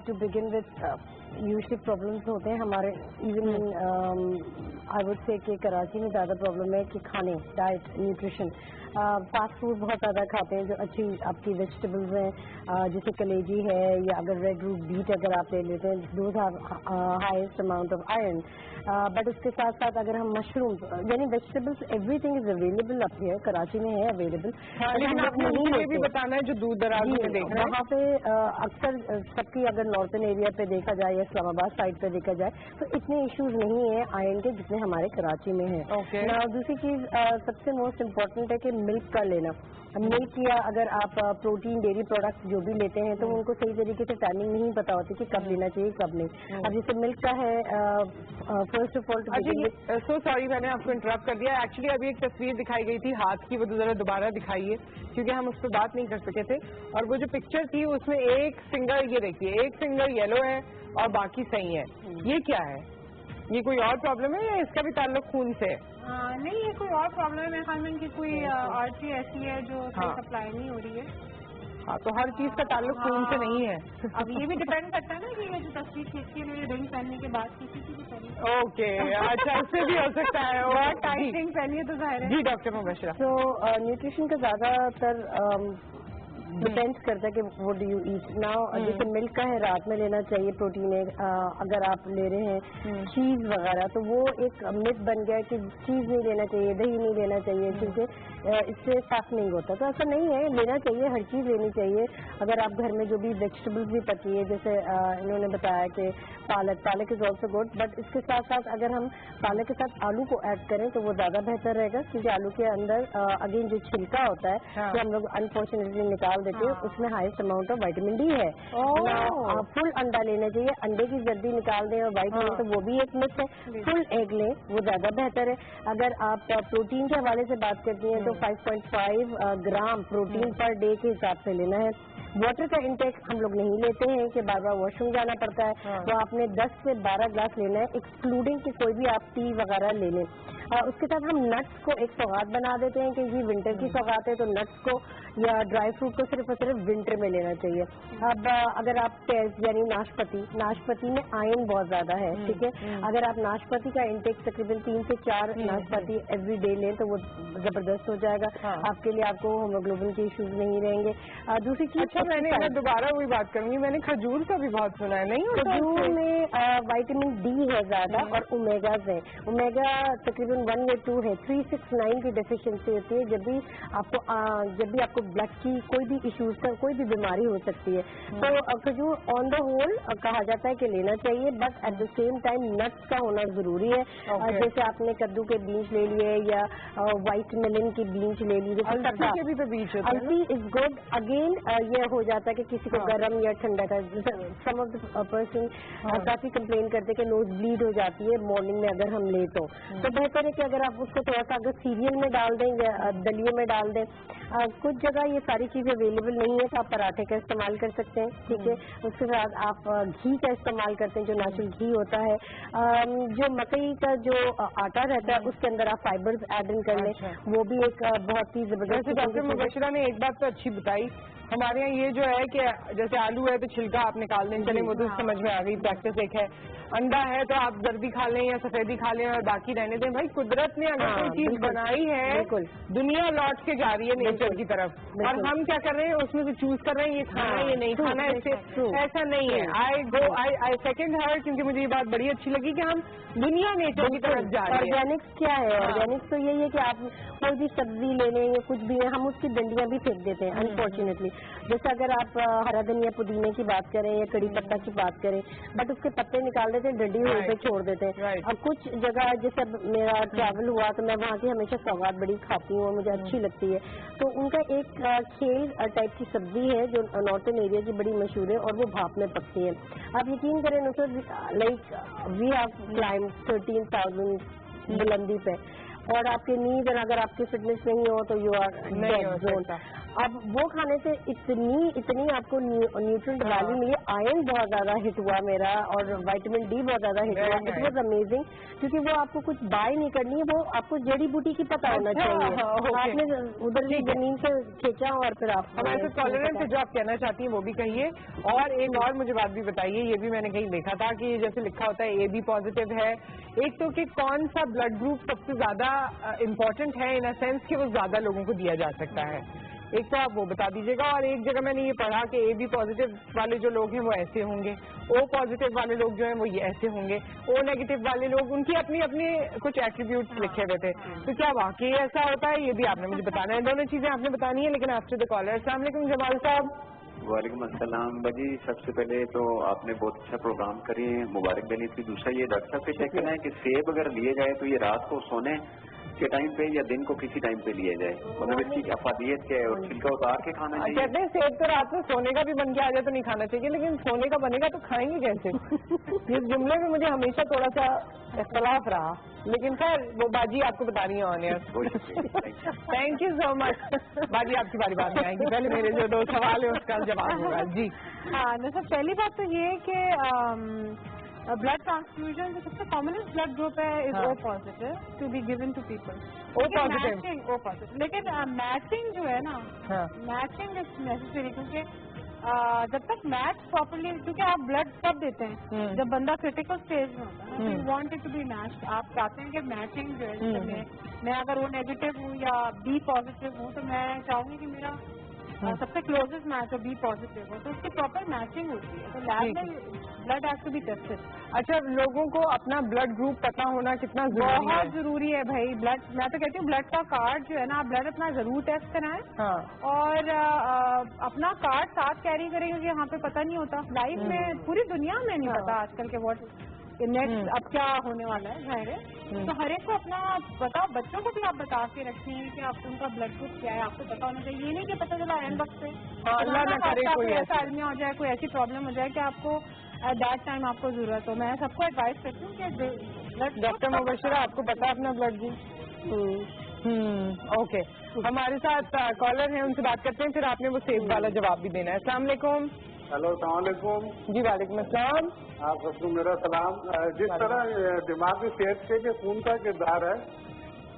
O: to begin with usually problems ہوتے ہیں ہمارے ایون آئی وڈ سے کہ کراچی میں زیادہ پرابلم ہے کہ کھانے ڈائٹ نیوٹریشن فاسٹ فوڈ بہت زیادہ کھاتے ہیں جو اچھی آپ کی ویجیٹیبلز ہیں جیسے کلیجی ہے یا اگر ریڈ روٹ بیٹ اگر آپ لے لیتے ہیں those have highest amount of iron but اس کے ساتھ ساتھ اگر ہم مشروم یعنی vegetables everything is available up here Karachi میں ہے اویلیبل.
A: یہ بھی بتانا ہے جو دور دراز میں دیکھ رہے ہیں
O: وہاں پہ اکثر سب کی اگر نارتھن ایریا پہ دیکھا جائے یا اسلام آباد سائڈ پہ دیکھا جائے تو اتنے ایشوز نہیں ہیں آئرن کے جتنے ہمارے کراچی میں ہیں. دوسری چیز سب سے موسٹ امپورٹنٹ ہے کہ ملک کا لینا. ملک یا اگر آپ پروٹین ڈیری پروڈکٹس جو بھی لیتے ہیں تو ان کو صحیح طریقے سے ٹائمنگ نہیں پتا ہوتی کہ کب لینا چاہیے کب نہیں. اب جیسے ملک کا ہے first of all
A: so sorry میں نے آپ کو انٹرپٹ کر دیا. ایکچولی ابھی ایک تصویر دکھائی گئی تھی ہاتھ کی وہ ذرا دوبارہ دکھائیے کیونکہ ہم اس پہ بات نہیں کر سکے تھے اور وہ جو پکچر تھی اس میں ایک فنگر یہ دیکھیے ایک فنگر یلو ہے اور باقی صحیح ہے. یہ کیا ہے یہ کوئی اور پرابلم ہے یا اس کا بھی تعلق خون سے ہے؟
N: نہیں یہ کوئی اور پرابلم ہے میرے خیال میں کہ کوئی آرٹری ایسی ہے جو سپلائی نہیں ہو رہی ہے.
A: ہاں تو ہر چیز کا تعلق خون سے نہیں ہے.
N: اب یہ بھی ڈپینڈ کرتا ہے نا کہ یہ جو تصویر کھینچی ہے میرے رنگ پہننے کے بعد کسی کی بھی پہنی.
A: اوکے اچھا اس سے بھی ہو سکتا ہے
N: اور ٹائٹ رنگ پہنی ہے تو ظاہر ہے.
A: جی ڈاکٹر مبشرہ.
O: تو نیوٹریشن کا زیادہ تر ڈپینڈ کرتا ہے کہ وہ ڈو یو ایٹ ناؤ. جیسے ملک کا ہے رات میں لینا چاہیے پروٹین اگر آپ لے رہے ہیں چیز وغیرہ تو وہ ایک مت بن گیا کہ چیز نہیں لینا چاہیے دہی نہیں لینا چاہیے کیونکہ اس سے فاسٹنگ ہوتا ہے. تو ایسا نہیں ہے لینا چاہیے ہر چیز لینی چاہیے. اگر آپ گھر میں جو بھی ویجیٹیبلس بھی پکی ہے جیسے انہوں نے بتایا کہ پالک از آلسو گڈ بٹ اس کے ساتھ ساتھ اگر ہم پالک کے ساتھ آلو کو ایڈ کریں تو وہ زیادہ بہتر رہے گا کیونکہ آلو کے اندر اگین جو چھلکا ہوتا ہے جو ہم لوگ انفارچونیٹلی نکال دیتے ہیں اس میں highest amount of vitamin D ہے. فل انڈا لینا چاہیے انڈے کی زردی نکال دیں اور وائٹامن تو وہ بھی ایک مکس ہے. فل ایگ لیں وہ زیادہ بہتر ہے. اگر آپ پروٹین کے حوالے سے بات کرتی ہیں تو 5.5 گرام پروٹین پر ڈے کے حساب سے لینا ہے. واٹر کا انٹیک ہم لوگ نہیں لیتے ہیں کہ بار بار واش روم جانا پڑتا ہے تو آپ نے 10 سے 12 گلاس لینا ہے ایکسکلوڈنگ کہ کوئی بھی آپ ٹی وغیرہ لے لیں. اس کے ساتھ ہم نٹس کو ایک سوغات بنا دیتے ہیں کہ یہ ونٹر کی سوغات ہے تو نٹس کو یا ڈرائی فروٹ کو صرف اور صرف ونٹر میں لینا چاہیے. اب اگر آپ یعنی ناشپتی میں آئرن بہت زیادہ ہے, ٹھیک ہے, اگر آپ ناشپتی کا انٹیک تقریباً 3 سے 4 ناشپتی ایوری ڈے لیں تو وہ زبردست ہو جائے گا آپ کے لیے, آپ کو ہیموگلوبن کے ایشوز نہیں رہیں گے. دوسری چیز,
A: اچھا میں نے دوبارہ وہی بات کروں گی, میں نے کھجور کا بھی بہت سنا ہے, نہیں
O: کھجور میں وائٹامن ڈی ہے زیادہ اور اومیگاز ہیں. اومیگا تقریباً 1 یا 2 ہے. 369 کی ڈیفیشنسی ہوتی ہے جب بھی آپ کو بلڈ کی کوئی بھی ایشوز کا کوئی بھی بیماری ہو سکتی ہے. تو کھجور آن دا ہول کہا جاتا ہے کہ لینا چاہیے, but at the same time nuts کا ہونا ضروری ہے. جیسے آپ نے کدو کے بیج لے لیے یا وائٹ ملن کے بیج لے لیے, الفی از گڈ. اگین یہ ہو جاتا ہے کہ کسی کو گرم یا ٹھنڈا کا, سم آف دا پرسن کافی کمپلین کرتے کہ نوز بلیڈ ہو جاتی ہے مارننگ میں اگر ہم لے تو بہتر ہے کہ اگر آپ اس کو تھوڑا سا اگر سیریل میں ڈال دیں یا دلیے میں ڈال دیں. کچھ جگہ یہ ساری چیزیں اویلیبل نہیں ہے تو آپ پراٹھے کا استعمال کر سکتے ہیں, ٹھیک ہے. اس کے ساتھ آپ گھی کا استعمال کرتے ہیں جو نیچرل گھی ہوتا ہے. جو مکئی کا جو آٹا رہتا ہے اس کے اندر آپ فائبرز ایڈ ان کر لیں, وہ بھی ایک بہت ہی زبردست.
A: ڈاکٹر مبشرہ نے ایک بات تو اچھی بتائی, ہمارے یہاں یہ جو ہے کہ جیسے آلو ہے تو چھلکا آپ نکال دیں, چلیں وہ تو سمجھ میں آ گئی, پریکٹس ایک ہے. انڈا ہے تو آپ زردی کھا لیں یا سفیدی کھا لیں اور باقی رہنے دیں. بھائی قدرت نے اگر کوئی چیز بنائی ہے, دنیا لوٹ کے جا رہی ہے نیچر کی طرف, اور ہم کیا کر رہے ہیں اس میں سے چوز کر رہے ہیں یہ کھانا ہے یہ نہیں کھانا ہے. ایسا نہیں ہے. آئی سیکنڈ ہر, کیونکہ مجھے یہ بات بڑی اچھی لگی کہ ہم دنیا نیچر کی طرف جا رہے ہیں.
O: آرگینکس کیا ہے؟ آرگینکس تو یہی ہے کہ آپ کوئی بھی سبزی لے لیں یا کچھ بھی ہے, ہم اس کی ڈنڈیاں بھی پھینک دیتے ہیں انفارچونیٹلی. جیسے اگر آپ ہرا دھنیا پودینے کی بات کریں یا کڑی پتہ کی بات کریں, بٹ اس کے پتے نکال دیتے ہیں, ڈنڈی ہوئے پہ چھوڑ دیتے ہیں. اور کچھ جگہ جیسے میرا ٹریول ہوا تو میں وہاں کی ہمیشہ سوغات بڑی کھاتی ہوں اور مجھے اچھی لگتی ہے. تو ان کا ایک کھیل ٹائپ کی سبزی ہے جو نارتھن ایریا کی بڑی مشہور ہے اور وہ بھاپ میں پکتی ہے. آپ یقین کریں نصرت, لائک وی ہیو کلائمب 13,000 بلندی پہ, اور آپ کی نیند, اور اگر آپ کی فٹنس نہیں ہو تو یو آر ڈیڈ زون. اب وہ کھانے سے اتنی آپ کو نیوٹرینٹ ویلیو ملی. آئرن بہت زیادہ ہٹ ہوا میرا اور وائٹامن ڈی بہت زیادہ ہٹ ہوا. اٹ واز امیزنگ, کیونکہ وہ آپ کو کچھ بائی نہیں کرنی ہے, وہ آپ کو جڑی بوٹی کی پتہ ہونا چاہیے. آپ نے ادھر بھی زمین سے کھینچا اور پھر آپ
A: ہمارے ٹالرنس سے جو آپ کہنا چاہتی ہیں وہ بھی کہیے. اور ایک اور مجھے بات بھی بتائیے, یہ بھی میں نے کہیں دیکھا تھا کہ جیسے لکھا ہوتا ہے اے بی پازیٹیو ہے, ایک تو کہ کون سا بلڈ گروپ سب سے زیادہ امپورٹنٹ ہے ان اے سینس کہ وہ زیادہ لوگوں کو دیا جا سکتا ہے, ایک تو آپ وہ بتا دیجیے گا. اور ایک جگہ میں نے یہ پڑھا کہ اے بی پازیٹیو والے جو لوگ ہیں وہ ایسے ہوں گے, او پازیٹیو والے لوگ جو ہیں وہ یہ ایسے ہوں گے, او نیگیٹو والے لوگ ان کی اپنی اپنی کچھ ایٹریبیوٹس لکھے ہوئے تھے. تو کیا واقعی ایسا ہوتا ہے؟ یہ بھی آپ نے مجھے بتانا ہے. دونوں چیزیں آپ نے بتانی ہے, لیکن آپ سے کالر. السلام علیکم جمال صاحب.
P: وعلیکم السلام. بھائی سب سے پہلے تو آپ نے بہت اچھا پروگرام کری ہے, مبارک دینی تھی. دوسرا یہ ڈاکٹر صاحب سے چیک کرنا ہے کہ سیب اگر لیے جائے تو یہ رات کو سونے کے ٹائم پہ یا دن کو کسی ٹائم پہ لیا جائے, مطلب اس کی افادیت کیا ہے, اور چھلکا اتار کے کھانا چاہیے.
A: کہتے ہیں سیب تو رات میں سونے کا بھی بن کے آ جائے تو نہیں کھانا چاہیے, لیکن سونے کا بنے گا تو کھائیں گے کیسے؟ اس جملے میں مجھے ہمیشہ تھوڑا سا اختلاف رہا, لیکن خیر وہ باجی آپ کو بتا رہی ہیں آن ایئر. تھینک یو سو مچ. باجی آپ کی باری بات میں آئیں گی, پہلے میرے جو 2 سوال ہیں اس کا جواب ہوگا. جی
N: ہاں سر, پہلی بات تو یہ ہے کہ بلڈ ٹرانسفیوژن جو سب سے کامنسٹ بلڈ گروپ ہے is O positive to be given to people. O positive. لیکن میچنگ جو ہے نا, میچنگ از نیسیسری, کیونکہ جب تک میچ پراپرلی, کیونکہ آپ بلڈ کب دیتے ہیں جب بندہ کریٹیکل اسٹیج میں ہوتا ہے, you want it to be matched. آپ چاہتے ہیں کہ میچنگ جو ہے, میں اگر وہ نیگیٹو ہوں یا بی پازیٹیو ہوں تو میں چاہوں گی کہ میرا سب سے کلوزسٹ میچ ہو, بی پازیٹیو ہو, تو اس کی پراپر میچنگ ہوتی ہے. تو لیب میں blood has to be tested.
A: اچھا, لوگوں کو اپنا بلڈ گروپ پتا ہونا کتنا ضروری ہے؟
N: بہت ضروری ہے بھائی. بلڈ, میں تو کہتی ہوں بلڈ کا کارڈ جو ہے نا, آپ بلڈ اپنا ضرور ٹیسٹ کرائیں, اور اپنا کارڈ ساتھ کیری کریں, کیونکہ یہاں پہ پتہ نہیں ہوتا لائف میں, پوری دنیا میں نہیں پتا آج کل کے واٹ نیکسٹ اب کیا ہونے والا ہے. ظاہر ہے تو ہر ایک کو اپنا پتا, بچوں کو بھی آپ بتا کے رکھیں کہ آپ ان کا بلڈ گروپ کیا ہے, آپ کو پتا ہونا چاہیے. یہ نہیں کہ پتا چلا اینڈ وقت پہ کوئی ایسا آدمی ہو جائے, کوئی ایسی پرابلم ہو جائے کہ آپ کو ایٹ دیٹ ٹائم آپ کو ضرورت ہو. میں سب کو ایڈوائز کرتی ہوں کہ بلڈ.
A: ڈاکٹر مبشرہ آپ کو پتا اپنا بلڈ گروپ؟ اوکے, ہمارے ساتھ کالر ہیں, ان سے بات کرتے ہیں, پھر آپ نے وہ سیب والا جواب بھی دینا ہے. السلام علیکم.
I: ہیلو, السلام علیکم.
A: جی وعلیکم السلام.
I: آپ کو میرا سلام. جس طرح دماغی صحت کے خون کا کردار ہے,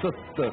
E: 70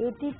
O: 80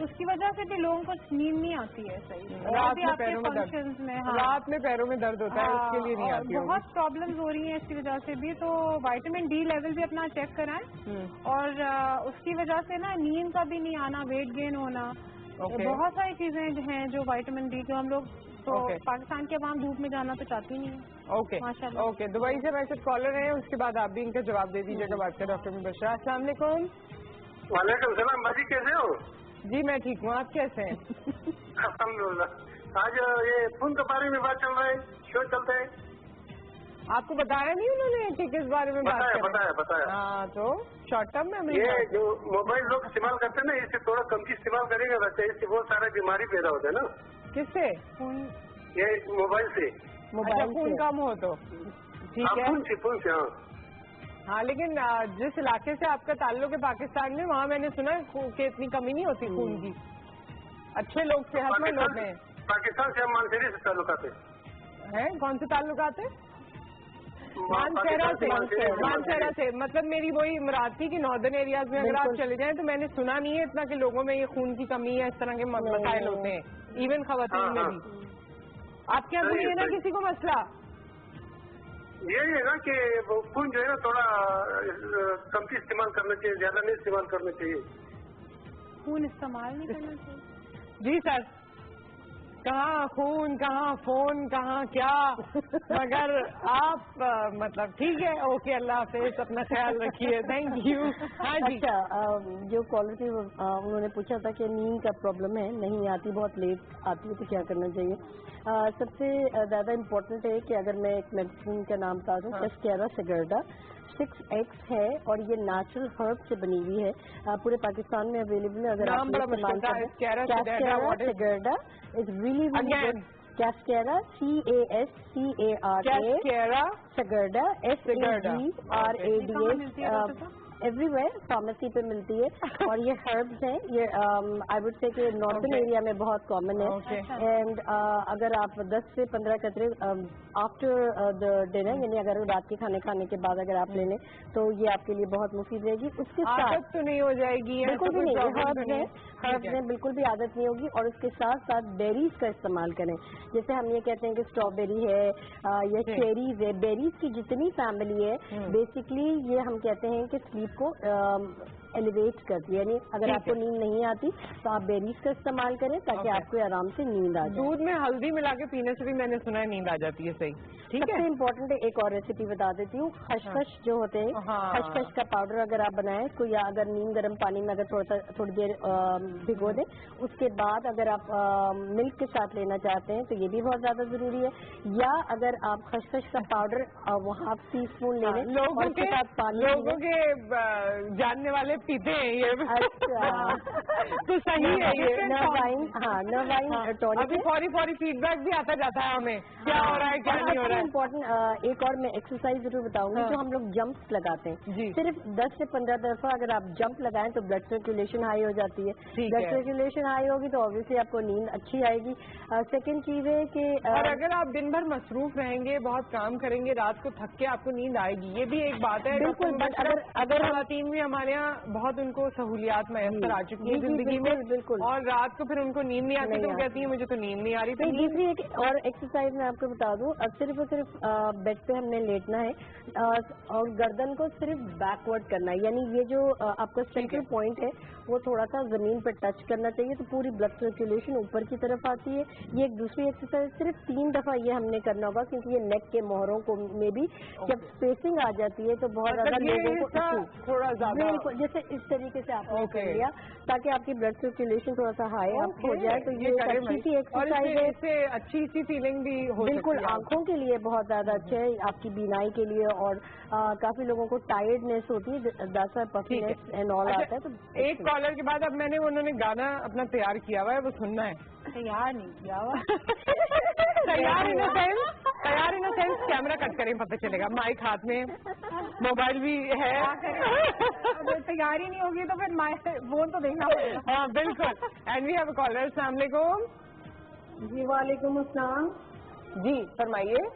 N: تو اس کی وجہ سے بھی لوگوں کو نیند نہیں آتی ہے صحیح.
A: رات میں پیروں میں درد, رات میں پیروں میں درد ہوتا ہے, اس کے لیے نہیں آتی.
N: بہت پرابلمز ہو رہی ہیں اس کی وجہ سے بھی. تو وائٹامن ڈی لیول بھی اپنا چیک کرائیں, اور اس کی وجہ سے نا نیند کا بھی نہیں آنا, ویٹ گین ہونا, بہت ساری چیزیں ہیں جو وائٹامن ڈی جو ہم لوگ تو پاکستان کے عوام دھوپ میں جانا تو چاہتی نہیں ہے.
A: اوکے اوکے, دبئی سے ویسے کالر ہیں, اس کے بعد آپ بھی ان کا جواب دے دیجیے گا بات کا. ڈاکٹر مبشرہ, السلام علیکم.
I: وعلیکم السلام باجی, کیسے ہو؟
A: جی میں ٹھیک ہوں, آپ کیسے ہیں؟
I: الحمدللہ. آج یہ خون کے بارے میں بات چل رہا ہے, شو چلتا ہے.
A: آپ کو بتایا نہیں انہوں نے کہ کس بارے میں بات کریں؟
I: بتایا.
A: ہاں, تو شارٹ ٹرم میں
I: یہ جو موبائل لوگ استعمال کرتے ہیں نا, اس سے تھوڑا کم کی استعمال کریں گے بچے, اس سے بہت سارے بیماری پیدا ہوتے ہیں نا.
A: کس سے؟
I: یہ موبائل سے.
A: موبائل خون کم ہو تو ٹھیک ہے.
I: خون سے
A: ہاں, لیکن جس علاقے سے آپ کا تعلق ہے پاکستان میں, وہاں میں نے سنا کہ اتنی کمی نہیں ہوتی خون کی. اچھے لوگ, صحت مند لوگ ہیں.
I: پاکستان سے ہم مانسیری سے تعلقات
A: ہیں. کون سے تعلقات ہیں؟ مانسیرا سے. مطلب میری وہی مراد تھی کہ ناردرن ایریاز میں اگر آپ چلے جائیں تو میں نے سنا نہیں ہے اتنا کہ لوگوں میں یہ خون کی کمی ہے, اس طرح کے مسائل ہوتے ہیں ایون خواتین میں بھی. آپ کے یہاں نہیں ہے نا کسی کو مسئلہ؟
I: یہی ہے نا کہ خون جو ہے نا تھوڑا کم کی استعمال کرنا چاہیے, زیادہ نہیں استعمال کرنا چاہیے.
N: خون استعمال نہیں کرنا چاہیے.
A: جی سر, کہاں خون, کہاں فون, کہاں کیا, مگر آپ مطلب ٹھیک ہے. اوکے, اللہ حافظ, اپنا خیال رکھیے, تھینک یو. ہاں جی.
O: اچھا, جو کالر تھی انہوں نے پوچھا تھا کہ نیند کا پرابلم ہے, نہیں آتی, بہت لیٹ آتی ہے, تو کیا کرنا چاہیے؟ سب سے زیادہ امپورٹنٹ ہے کہ اگر میں ایک میڈیسن کا نام بتا دوں, کیسکیرا سگرڈا 6X ہے, اور یہ نیچرل ہرب سے بنی ہوئی ہے, پورے پاکستان میں اویلیبل ہے. اگر آپ استعمال کریں, cascara sagrada is really really good. Cascara CASCARA sagrada SAGRADA everywhere, pharmacy پہ ملتی ہے. اور یہ ہربز ہیں, یہ آئی وڈ سے کہ ناردرن ایریا میں بہت کامن ہے. اینڈ اگر آپ 10 سے 15 قطرے آفٹر دا ڈنر, یعنی اگر رات کے کھانے کے بعد اگر آپ لے لیں تو یہ آپ کے لیے بہت مفید رہے گی. اس کے ساتھ
A: تو نہیں ہو جائے گی,
O: بالکل بھی نہیں. ہربز ہیں, بالکل بھی عادت نہیں ہوگی. اور اس کے ساتھ ساتھ بیریز کا استعمال کریں. جیسے ہم یہ کہتے ہیں کہ اسٹرابیری ہے یا چیریز ہے, بیریز کی جتنی فیملی ہے بیسکلی یہ ہم کہتے ہیں کہ سلیپ کو ایلیویٹ کرتی ہے. یعنی اگر آپ کو نیند نہیں آتی تو آپ بیریز کا استعمال کریں تاکہ آپ کو آرام سے نیند آ جائے.
A: دودھ میں ہلدی ملا کے پینے سے بھی میں نے سنا ہے نیند آ جاتی ہے. صحیح, ٹھیک ہے.
O: سب سے امپورٹنٹ ایک اور ریسیپی بتا دیتی ہوں. خشخش جو ہوتے ہیں, خشخش کا پاؤڈر اگر آپ بنائیں تو, یا اگر نیم گرم پانی میں اگر تھوڑی دیر بھگو دیں, اس کے بعد اگر آپ ملک کے ساتھ لینا چاہتے ہیں تو یہ بھی بہت زیادہ ضروری ہے. یا اگر آپ خشخش کا پاؤڈر وہ ½ ٹی اسپون لے لیں,
A: لوگوں کے جاننے والے پیتے ہیں یہ. تو صحیح ہے یہ. ابھی فوری فیڈ بیک بھی آتا جاتا ہے ہمیں, کیا ہو رہا ہے کیا نہیں ہو رہا ہے.
O: امپورٹنٹ ایک اور میں ایکسرسائز ضرور بتاؤں گی. جو ہم لوگ جمپس لگاتے ہیں, صرف 10 سے 15 دفعہ اگر آپ جمپ لگائیں تو بلڈ سرکولیشن ہائی ہو جاتی ہے. بلڈ سرکولیشن ہائی ہوگی تو اوبیسلی آپ کو نیند اچھی آئے گی. سیکنڈ چیز ہے کہ
A: اگر آپ دن بھر مصروف رہیں گے, بہت کام کریں گے, رات کو تھک کے آپ کو نیند آئے گی, یہ بھی ایک بات ہے.
O: بالکل, بٹ
A: اگر خواتین بھی ہمارے یہاں بہت ان کو سہولیات میسر آ چکی ہیں زندگی میں, بالکل, اور رات کو پھر ان کو نیند نہیں آتی تو کہتی ہیں مجھے تو نیند نہیں آ رہی.
O: دوسری ایک اور ایکسرسائز میں آپ کو بتا دوں, صرف اور صرف بیڈ پہ ہم نے لیٹنا ہے اور گردن کو صرف بیکورڈ کرنا ہے. یعنی یہ جو آپ کا سینٹرل پوائنٹ ہے وہ تھوڑا سا زمین پر ٹچ کرنا چاہیے, تو پوری بلڈ سرکولیشن اوپر کی طرف آتی ہے. یہ ایک دوسری ایکسرسائز صرف 3 دفعہ یہ ہم نے کرنا ہوگا, کیونکہ یہ نیک کے موہروں کو میں بھی جب اسپیسنگ آ جاتی ہے تو بہت زیادہ لوگوں کو
A: تھوڑا زیادہ,
O: بالکل جیسے اس طریقے سے آپ نے کر لیا تاکہ آپ کی بلڈ سرکولیشن تھوڑا سا ہائی اپ ہو جائے. تو یہ اچھی سی ایکسرسائز ہے,
A: اچھی سی فیلنگ بھی ہو,
O: بالکل آنکھوں کے لیے بہت زیادہ اچھا ہے, آپ کی بینائی کے لیے. اور کافی لوگوں کو ٹائرڈنیس ہوتی ہے, داسا پفنس اینڈ آل آتا ہے. تو
A: ایک کالر کے بعد اب میں نے انہوں نے گانا اپنا تیار کیا ہوا ہے, وہ سننا ہے.
N: تیار نہیں کیا ہوا,
A: تیار ان سینس کیمرہ کٹ کریں پتہ چلے گا, مائک ہاتھ میں, موبائل بھی ہے.
N: اگر تیاری نہیں ہوگی تو پھر فون تو دیکھنا پڑے گا.
A: ہاں بالکل. And we have a caller. السلام علیکم.
F: جی وعلیکم السلام.
A: جی فرمائیے.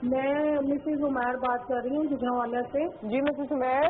F: میں مسز عمیر بات کر رہی ہوں گجرانوالہ سے.
A: جی مسز عمیر.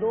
O: 2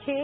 O: 6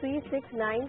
O: 3, 6, 9,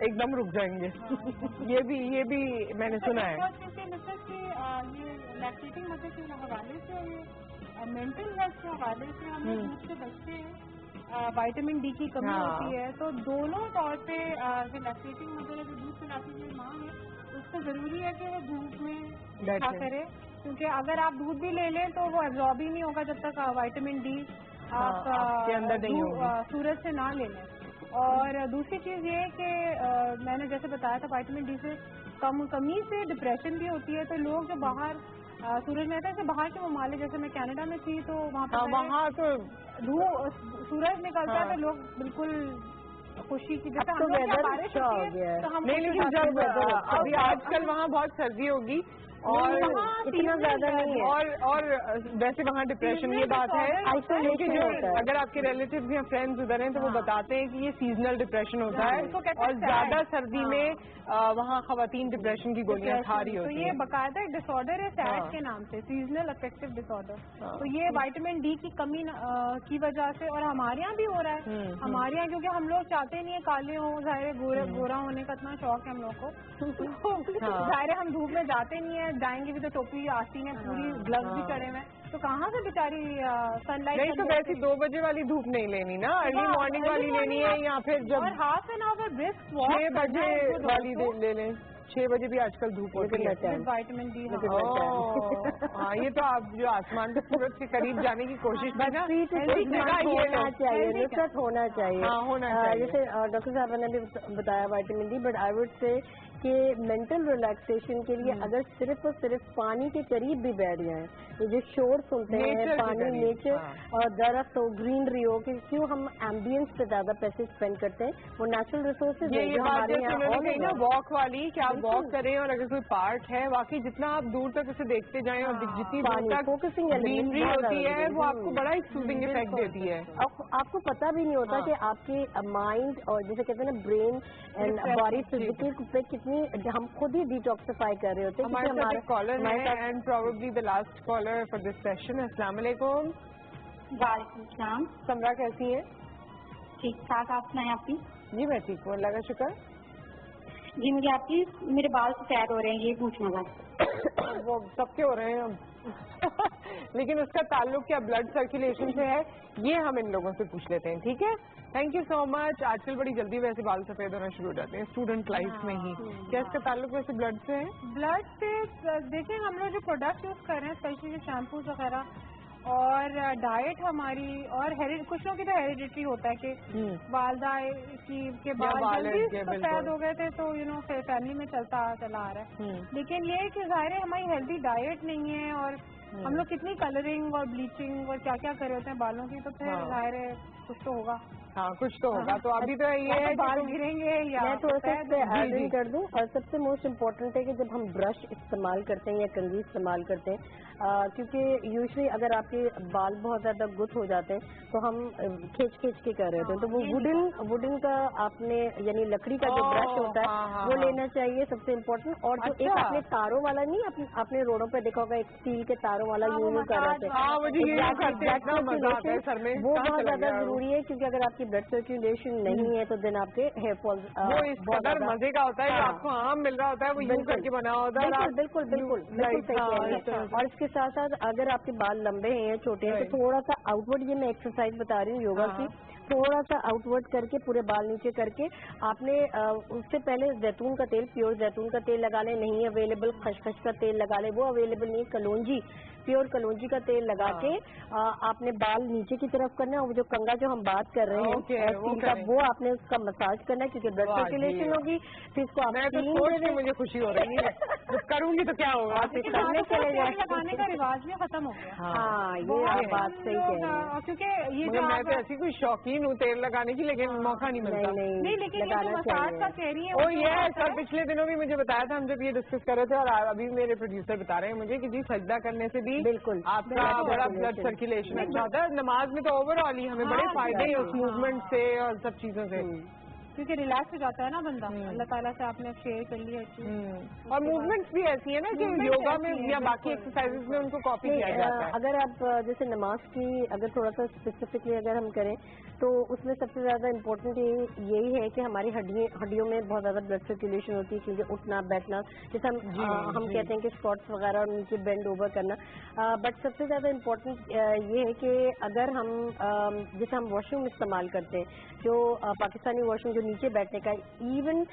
A: ایک دم رک جائیں گے. یہ بھی میں نے سنا ہے.
N: یہ لیکٹیٹنگ مدر کے حوالے سے مینٹل ہیلتھ کے حوالے سے ہم دودھ سے بچتے ہیں, وائٹامن ڈی کی کمی ہوتی ہے, تو دونوں طور پہ جو لیکٹیٹنگ مدر ہے, جو دودھ پلاتی ہوئی ماں ہے, اس کو ضروری ہے کہ وہ دھوپ میں کھا کرے, کیونکہ اگر آپ دودھ بھی لے لیں تو وہ ایبزارب ہی نہیں ہوگا جب تک وائٹامن ڈی آپ سورج سے نہ لے لیں. اور دوسری چیز یہ کہ میں نے جیسے بتایا تھا وائٹامن ڈی سے کمی سے ڈپریشن بھی ہوتی ہے, تو لوگ جو باہر سورج میں رہتے ہیں, باہر کے ممالک جیسے میں کینیڈا میں تھی تو وہاں تو سورج نکلتا ہے تو لوگ بالکل خوشی کی جیسے بارش ہوتی ہے تو ہم
A: ابھی آج کل وہاں بہت سردی ہوگی اور اتنا زیادہ نہیں ہے, اور ویسے وہاں ڈپریشن یہ بات ہے, اگر آپ کے ریلیٹیوز یا فرینڈز ادھر ہیں تو وہ بتاتے ہیں کہ یہ سیزنل ڈپریشن ہوتا ہے, اور زیادہ سردی میں وہاں خواتین ڈپریشن کی گولیاں کھا رہی ہوتی ہیں.
N: تو یہ باقاعدہ ایک ڈس آرڈر ہے سیڈ کے نام سے, سیزنل افیکٹو ڈس آرڈر. تو یہ وائٹامن ڈی کی کمی کی وجہ سے, اور ہمارے یہاں بھی ہو رہا ہے, ہمارے یہاں کیونکہ ہم لوگ چاہتے نہیں ہیں کالے ہوں, ظاہر گورا ہونے کا اتنا شوق ہے ہم لوگ کو, ظاہر ہم دھوپ میں جاتے نہیں ہیں, جائیں گے بھی تو ٹوپی آتی ہے, پوری گلوز بھی چڑھے ہوئے, تو کہاں سے بیچاری سن لائٹ.
A: نہیں تو ویسے 2 بجے والی دھوپ نہیں لینی نا, ارلی مارننگ والی لینی ہے, یا پھر جب
N: half an hour brisk walk
A: 6 بجے والی لے لیں. 6 بجے بھی آج کل دھوپ ہوتی ہے,
N: وائٹامن ڈی.
A: ہاں یہ تو آپ جو آسمان کے سورج کے قریب جانے کی کوشش
O: ہونا چاہیے. جیسے ڈاکٹر صاحب نے بھی بتایا vitamin D, but I would say کہ مینٹل ریلیکسیشن کے لیے اگر صرف اور صرف پانی کے قریب بھی بیٹھ جائیں, تو جو شور سنتے ہیں پانی, نیچر اور درخت ہو, گرینری ہو, کہ کیوں ہم ایمبینس پہ زیادہ پیسے اسپینڈ کرتے ہیں, وہ نیچرل ریسورسز
A: یہ بات جیسے نا واک والی کہ آپ واک کریں, اور اگر کوئی پارک ہے واقعی جتنا آپ دور تک اسے دیکھتے جائیں اور جتنی دور تک گرینری ہوتی ہے وہ آپ کو بڑا ہی سوزنگ افیکٹ دیتی ہے.
O: آپ کو پتا بھی نہیں ہوتا کہ آپ کی مائنڈ اور جیسے کہتے ہیں نا برین اینڈ باڈی فزیکل پہ کتنی, ہم خود ہی ڈیٹاکسیفائی کر رہے ہوتے ہیں.
A: ہمارے ساتھ کالر ہے and probably the last caller for this session. السلام علیکم.
Q: وعلیکم السلام.
A: سمرا کیسی ہے؟
Q: ٹھیک ٹھاک, آپ سنائیں آپ کی؟
A: جی میں ٹھیک ہوں, اللہ کا شکر.
Q: جی مجھے آپ کی میرے بال سفید ہو رہے ہیں, یہ پوچھنا تھا.
A: وہ سب کے ہو رہے ہیں لیکن اس کا تعلق کیا بلڈ سرکولیشن سے ہے, یہ ہم ان لوگوں سے پوچھ لیتے ہیں. ٹھیک ہے, تھینک یو سو مچ. آج کل بڑی جلدی ویسے بال سفید ہونا شروع ہو جاتے ہیں اسٹوڈنٹ لائف میں ہی. کیا اس کا تعلق ویسے بلڈ سے ہے؟
N: بلڈ سے دیکھیں, ہم لوگ جو پروڈکٹ یوز کر رہے ہیں اسپیشلی جو شیمپوز وغیرہ, اور ڈائٹ ہماری, اور کچھ لوگوں کی تو ہیریڈیٹری ہوتا ہے کہ والدہ کے بال جلدی سفید ہو گئے تھے, تو فیملی میں چلا آ رہا ہے. لیکن یہ کہ ظاہر ہے ہماری ہیلدی ڈائٹ نہیں ہے, اور ہم لوگ کتنی کلرنگ اور بلیچنگ اور کیا کیا کر رہے ہوتے ہیں بالوں کی, تو پھر ظاہر ہے کچھ تو ہوگا.
A: ہاں کچھ تو ہوگا. تو ابھی تو یہ ہے
N: بال گریں گے یا
O: میں تھوڑا سا اس پہ ایڈ ان کر دوں, اور سب سے موسٹ امپورٹنٹ ہے کہ جب ہم برش استعمال کرتے ہیں یا کنگھی استعمال کرتے ہیں, کیونکہ یوزلی اگر آپ کے بال بہت زیادہ گت ہو جاتے ہیں تو ہم کھینچ کے کر رہے ہوتے ہیں, تو وہ ووڈن کا آپ نے یعنی لکڑی کا جو برش ہوتا ہے وہ لینا چاہیے, سب سے امپورٹنٹ. اور جو ایک اپنے تاروں والا نہیں, اپنے روڈوں پہ دیکھا ہوگا ایک اسٹیل کے تاروں والا یوز کر رہے تھے, وہ بہت زیادہ ضروری ہے, کیونکہ اگر آپ کی بلڈ سرکولیشن نہیں ہے تو دن آپ کے ہیئر فال
A: بہت مزے کا ہوتا ہے, آپ کو آم مل رہا ہوتا ہے, وہ یوں کر کے بنا ہوتا ہے.
O: بالکل بالکل بالکل. اور اس کے ساتھ ساتھ اگر آپ کے بال لمبے ہیں یا چھوٹے ہیں تو تھوڑا سا آؤٹ ورڈ, یہ میں ایکسرسائز بتا رہی ہوں یوگا کی, تھوڑا سا آؤٹ ورڈ کر کے پورے بال نیچے کر کے آپ نے اس سے پہلے زیتون کا تیل, پیور زیتون کا تیل لگا لیں. نہیں اویلیبل خشخش کا تیل لگا لیں, وہ اویلیبل نہیں, کلونجی پیور کلونجی کا تیل لگا کے آپ نے بال نیچے کی طرف کرنا ہے, اور جو کنگا جو ہم بات کر رہے ہیں وہ آپ نے اس کا مساج کرنا ہے, کیونکہ بلڈ سرکولیشن ہوگی. پھر اس کو آپ
A: مجھے خوشی ہو رہی ہے, کروں گی تو کیا ہوگا,
N: لگانے کا رواج بھی ختم ہو گیا.
O: ہاں یہ بات صحیح ہے,
N: کیونکہ یہ جو
A: میں تو ایسی کوئی شوقین ہوں تیل لگانے کی, لیکن موقع نہیں ملتا.
N: نہیں لیکن مساج کا کہہ رہی ہے.
A: وہ یہ ہے سر, پچھلے دنوں بھی مجھے بتایا تھا, ہم جب یہ ڈسکس کر رہے تھے, اور ابھی میرے پروڈیوسر بتا رہے ہیں مجھے کہ جی سجدہ کرنے سے بھی
O: بالکل
A: آپ کا بڑا بلڈ سرکولیشن اچھا ہوتا ہے. نماز میں تو اوور آل ہی ہمیں بڑے فائدے ہیں اس موومنٹ سے اور سب چیزوں سے.
N: کیونکہ ریلیکس ہو جاتا ہے نا بندہ. اللہ تعالیٰ سے آپ نے شیئر کر لی ہے چیز.
A: اور موومنٹس بھی ایسی ہے نا کہ یوگا میں یا باقی ایکسرسائز میں ان کو کاپی کیا جاتا ہے.
O: اگر آپ جیسے نماز کی اگر تھوڑا سا اسپیسیفکلی اگر ہم کریں تو اس میں سب سے زیادہ امپورٹنٹ یہی ہے کہ ہماری ہڈیوں میں بہت زیادہ بلڈ سرکولیشن ہوتی ہے, کیونکہ اٹھنا بیٹھنا جیسے ہم کہتے ہیں کہ اسکواٹس وغیرہ اور نیچے بینڈ اوور کرنا. بٹ سب سے زیادہ امپورٹنٹ یہ ہے کہ اگر ہم جیسے ہم واش روم استعمال کرتے ہیں, جو پاکستانی واش روم جو نیچے بیٹھنے کا, ایون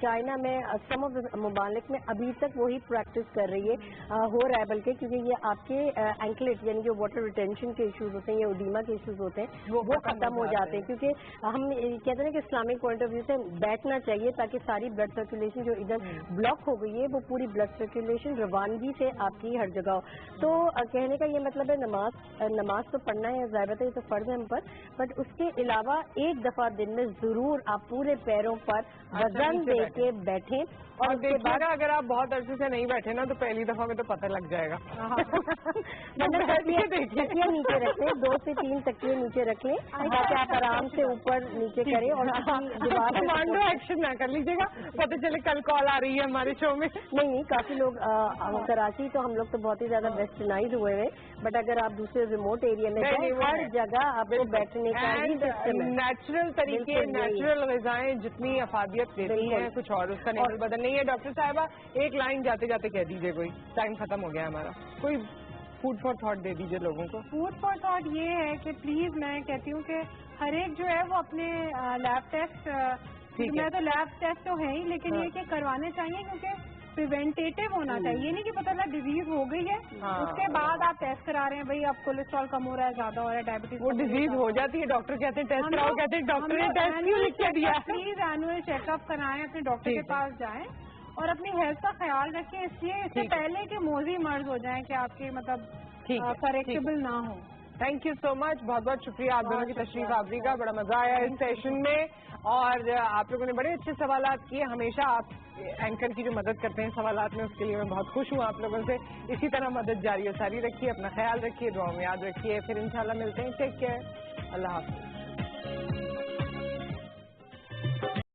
O: چائنا میں سم آف ممالک میں ابھی تک وہی پریکٹس کر رہی ہے, ہو رہا ہے بلکہ, کیونکہ یہ آپ کے اینکلیٹ یعنی جو واٹر ریٹینشن کے ایشوز ہوتے ہیں یا اوڈیما کے ایشوز ہوتے ہیں وہ ختم ہو جاتے ہیں. کیونکہ ہم کہتے ہیں کہ اسلامک پوائنٹ آف ویو سے بیٹھنا چاہیے تاکہ ساری بلڈ سرکولیشن جو ادھر بلاک ہو گئی ہے وہ پوری بلڈ سرکولیشن روانگی سے آپ کی ہر جگہ ہو. تو کہنے کا یہ مطلب ہے نماز تو پڑھنا ہے, ضرورت ہے, یہ تو فرض ہے ہم پر, بٹ اس کے علاوہ ایک دفعہ دن میں ضرور آپ پورے پیروں پر وزن دے کے بیٹھیں.
A: اور دیکھیے گا اگر آپ بہت عرصے سے نہیں بیٹھے نا تو پہلی دفعہ میں تو پتہ لگ جائے گا.
O: تکیے نیچے رکھ لیں, 2 سے 3 تکیے نیچے رکھ لیں تاکہ آپ آرام سے اوپر نیچے کریں. اور
A: کمانڈو ایکشن نہ کر لیجیے گا, پتہ چلے کل کال آ رہی ہے ہمارے شو میں.
O: نہیں, کافی لوگ کراچی تو ہم لوگ تو بہت ہی زیادہ ویسٹرنائز ہوئے ہیں, بٹ اگر آپ دوسرے ریموٹ ایریا میں جائیں ہر جگہ آپ کو بیٹھنے کا
A: نیچرل طریقے, نیچرل غذائیں جتنی افادیت دیتی ہیں کچھ اور اس کا نیول بدل نہیں ہے. ڈاکٹر صاحبہ ایک لائن جاتے جاتے کہہ دیجیے, کوئی ٹائم ختم ہو گیا ہمارا, کوئی فوڈ فار تھاٹ دے دیجیے لوگوں کو.
N: فوڈ فار تھاٹ یہ ہے کہ پلیز میں کہتی ہوں کہ ہر ایک جو ہے وہ اپنے لیب ٹیسٹ, میں تو لیب ٹیسٹ تو ہے ہی, لیکن یہ کہ کروانے چاہیے کیونکہ پریونٹیو ہونا چاہیے. یہ نہیں کہ پتہ نہیں ڈیزیز ہو گئی ہے اس کے بعد آپ ٹیسٹ کرا رہے ہیں, بھائی آپ کولیسٹرول کم ہو رہا ہے, زیادہ ہو رہا ہے, ڈائبٹیز,
A: وہ ڈیزیز ہو جاتی ہے, ڈاکٹر کہتے ہیں ٹیسٹ کراؤ, کہتے ہیں ڈاکٹر نے ٹیسٹ کیوں لکھ کے دیا.
N: پلیز اینوئل چیک اپ کرائیں, اپنے ڈاکٹر کے پاس جائیں اور اپنی ہیلتھ کا خیال رکھیں, اس لیے اس سے پہلے کہ موذی مرض ہو جائیں کہ آپ کے مطلب کریکٹیبل نہ ہو.
A: تھینک یو سو مچ, بہت بہت شکریہ آپ دونوں کی تشریف آوری کا, بڑا مزہ آیا اس سیشن میں, اور آپ لوگوں نے بڑے اچھے سوالات کیے. ہمیشہ آپ اینکر کی جو مدد کرتے ہیں سوالات میں, اس کے لیے میں بہت خوش ہوں آپ لوگوں سے. اسی طرح مدد جاری و ساری رکھیے, اپنا خیال رکھیے, دعاؤں میں یاد رکھیے, پھر انشاءاللہ ملتے ہیں. ٹیک کیئر, اللہ حافظ.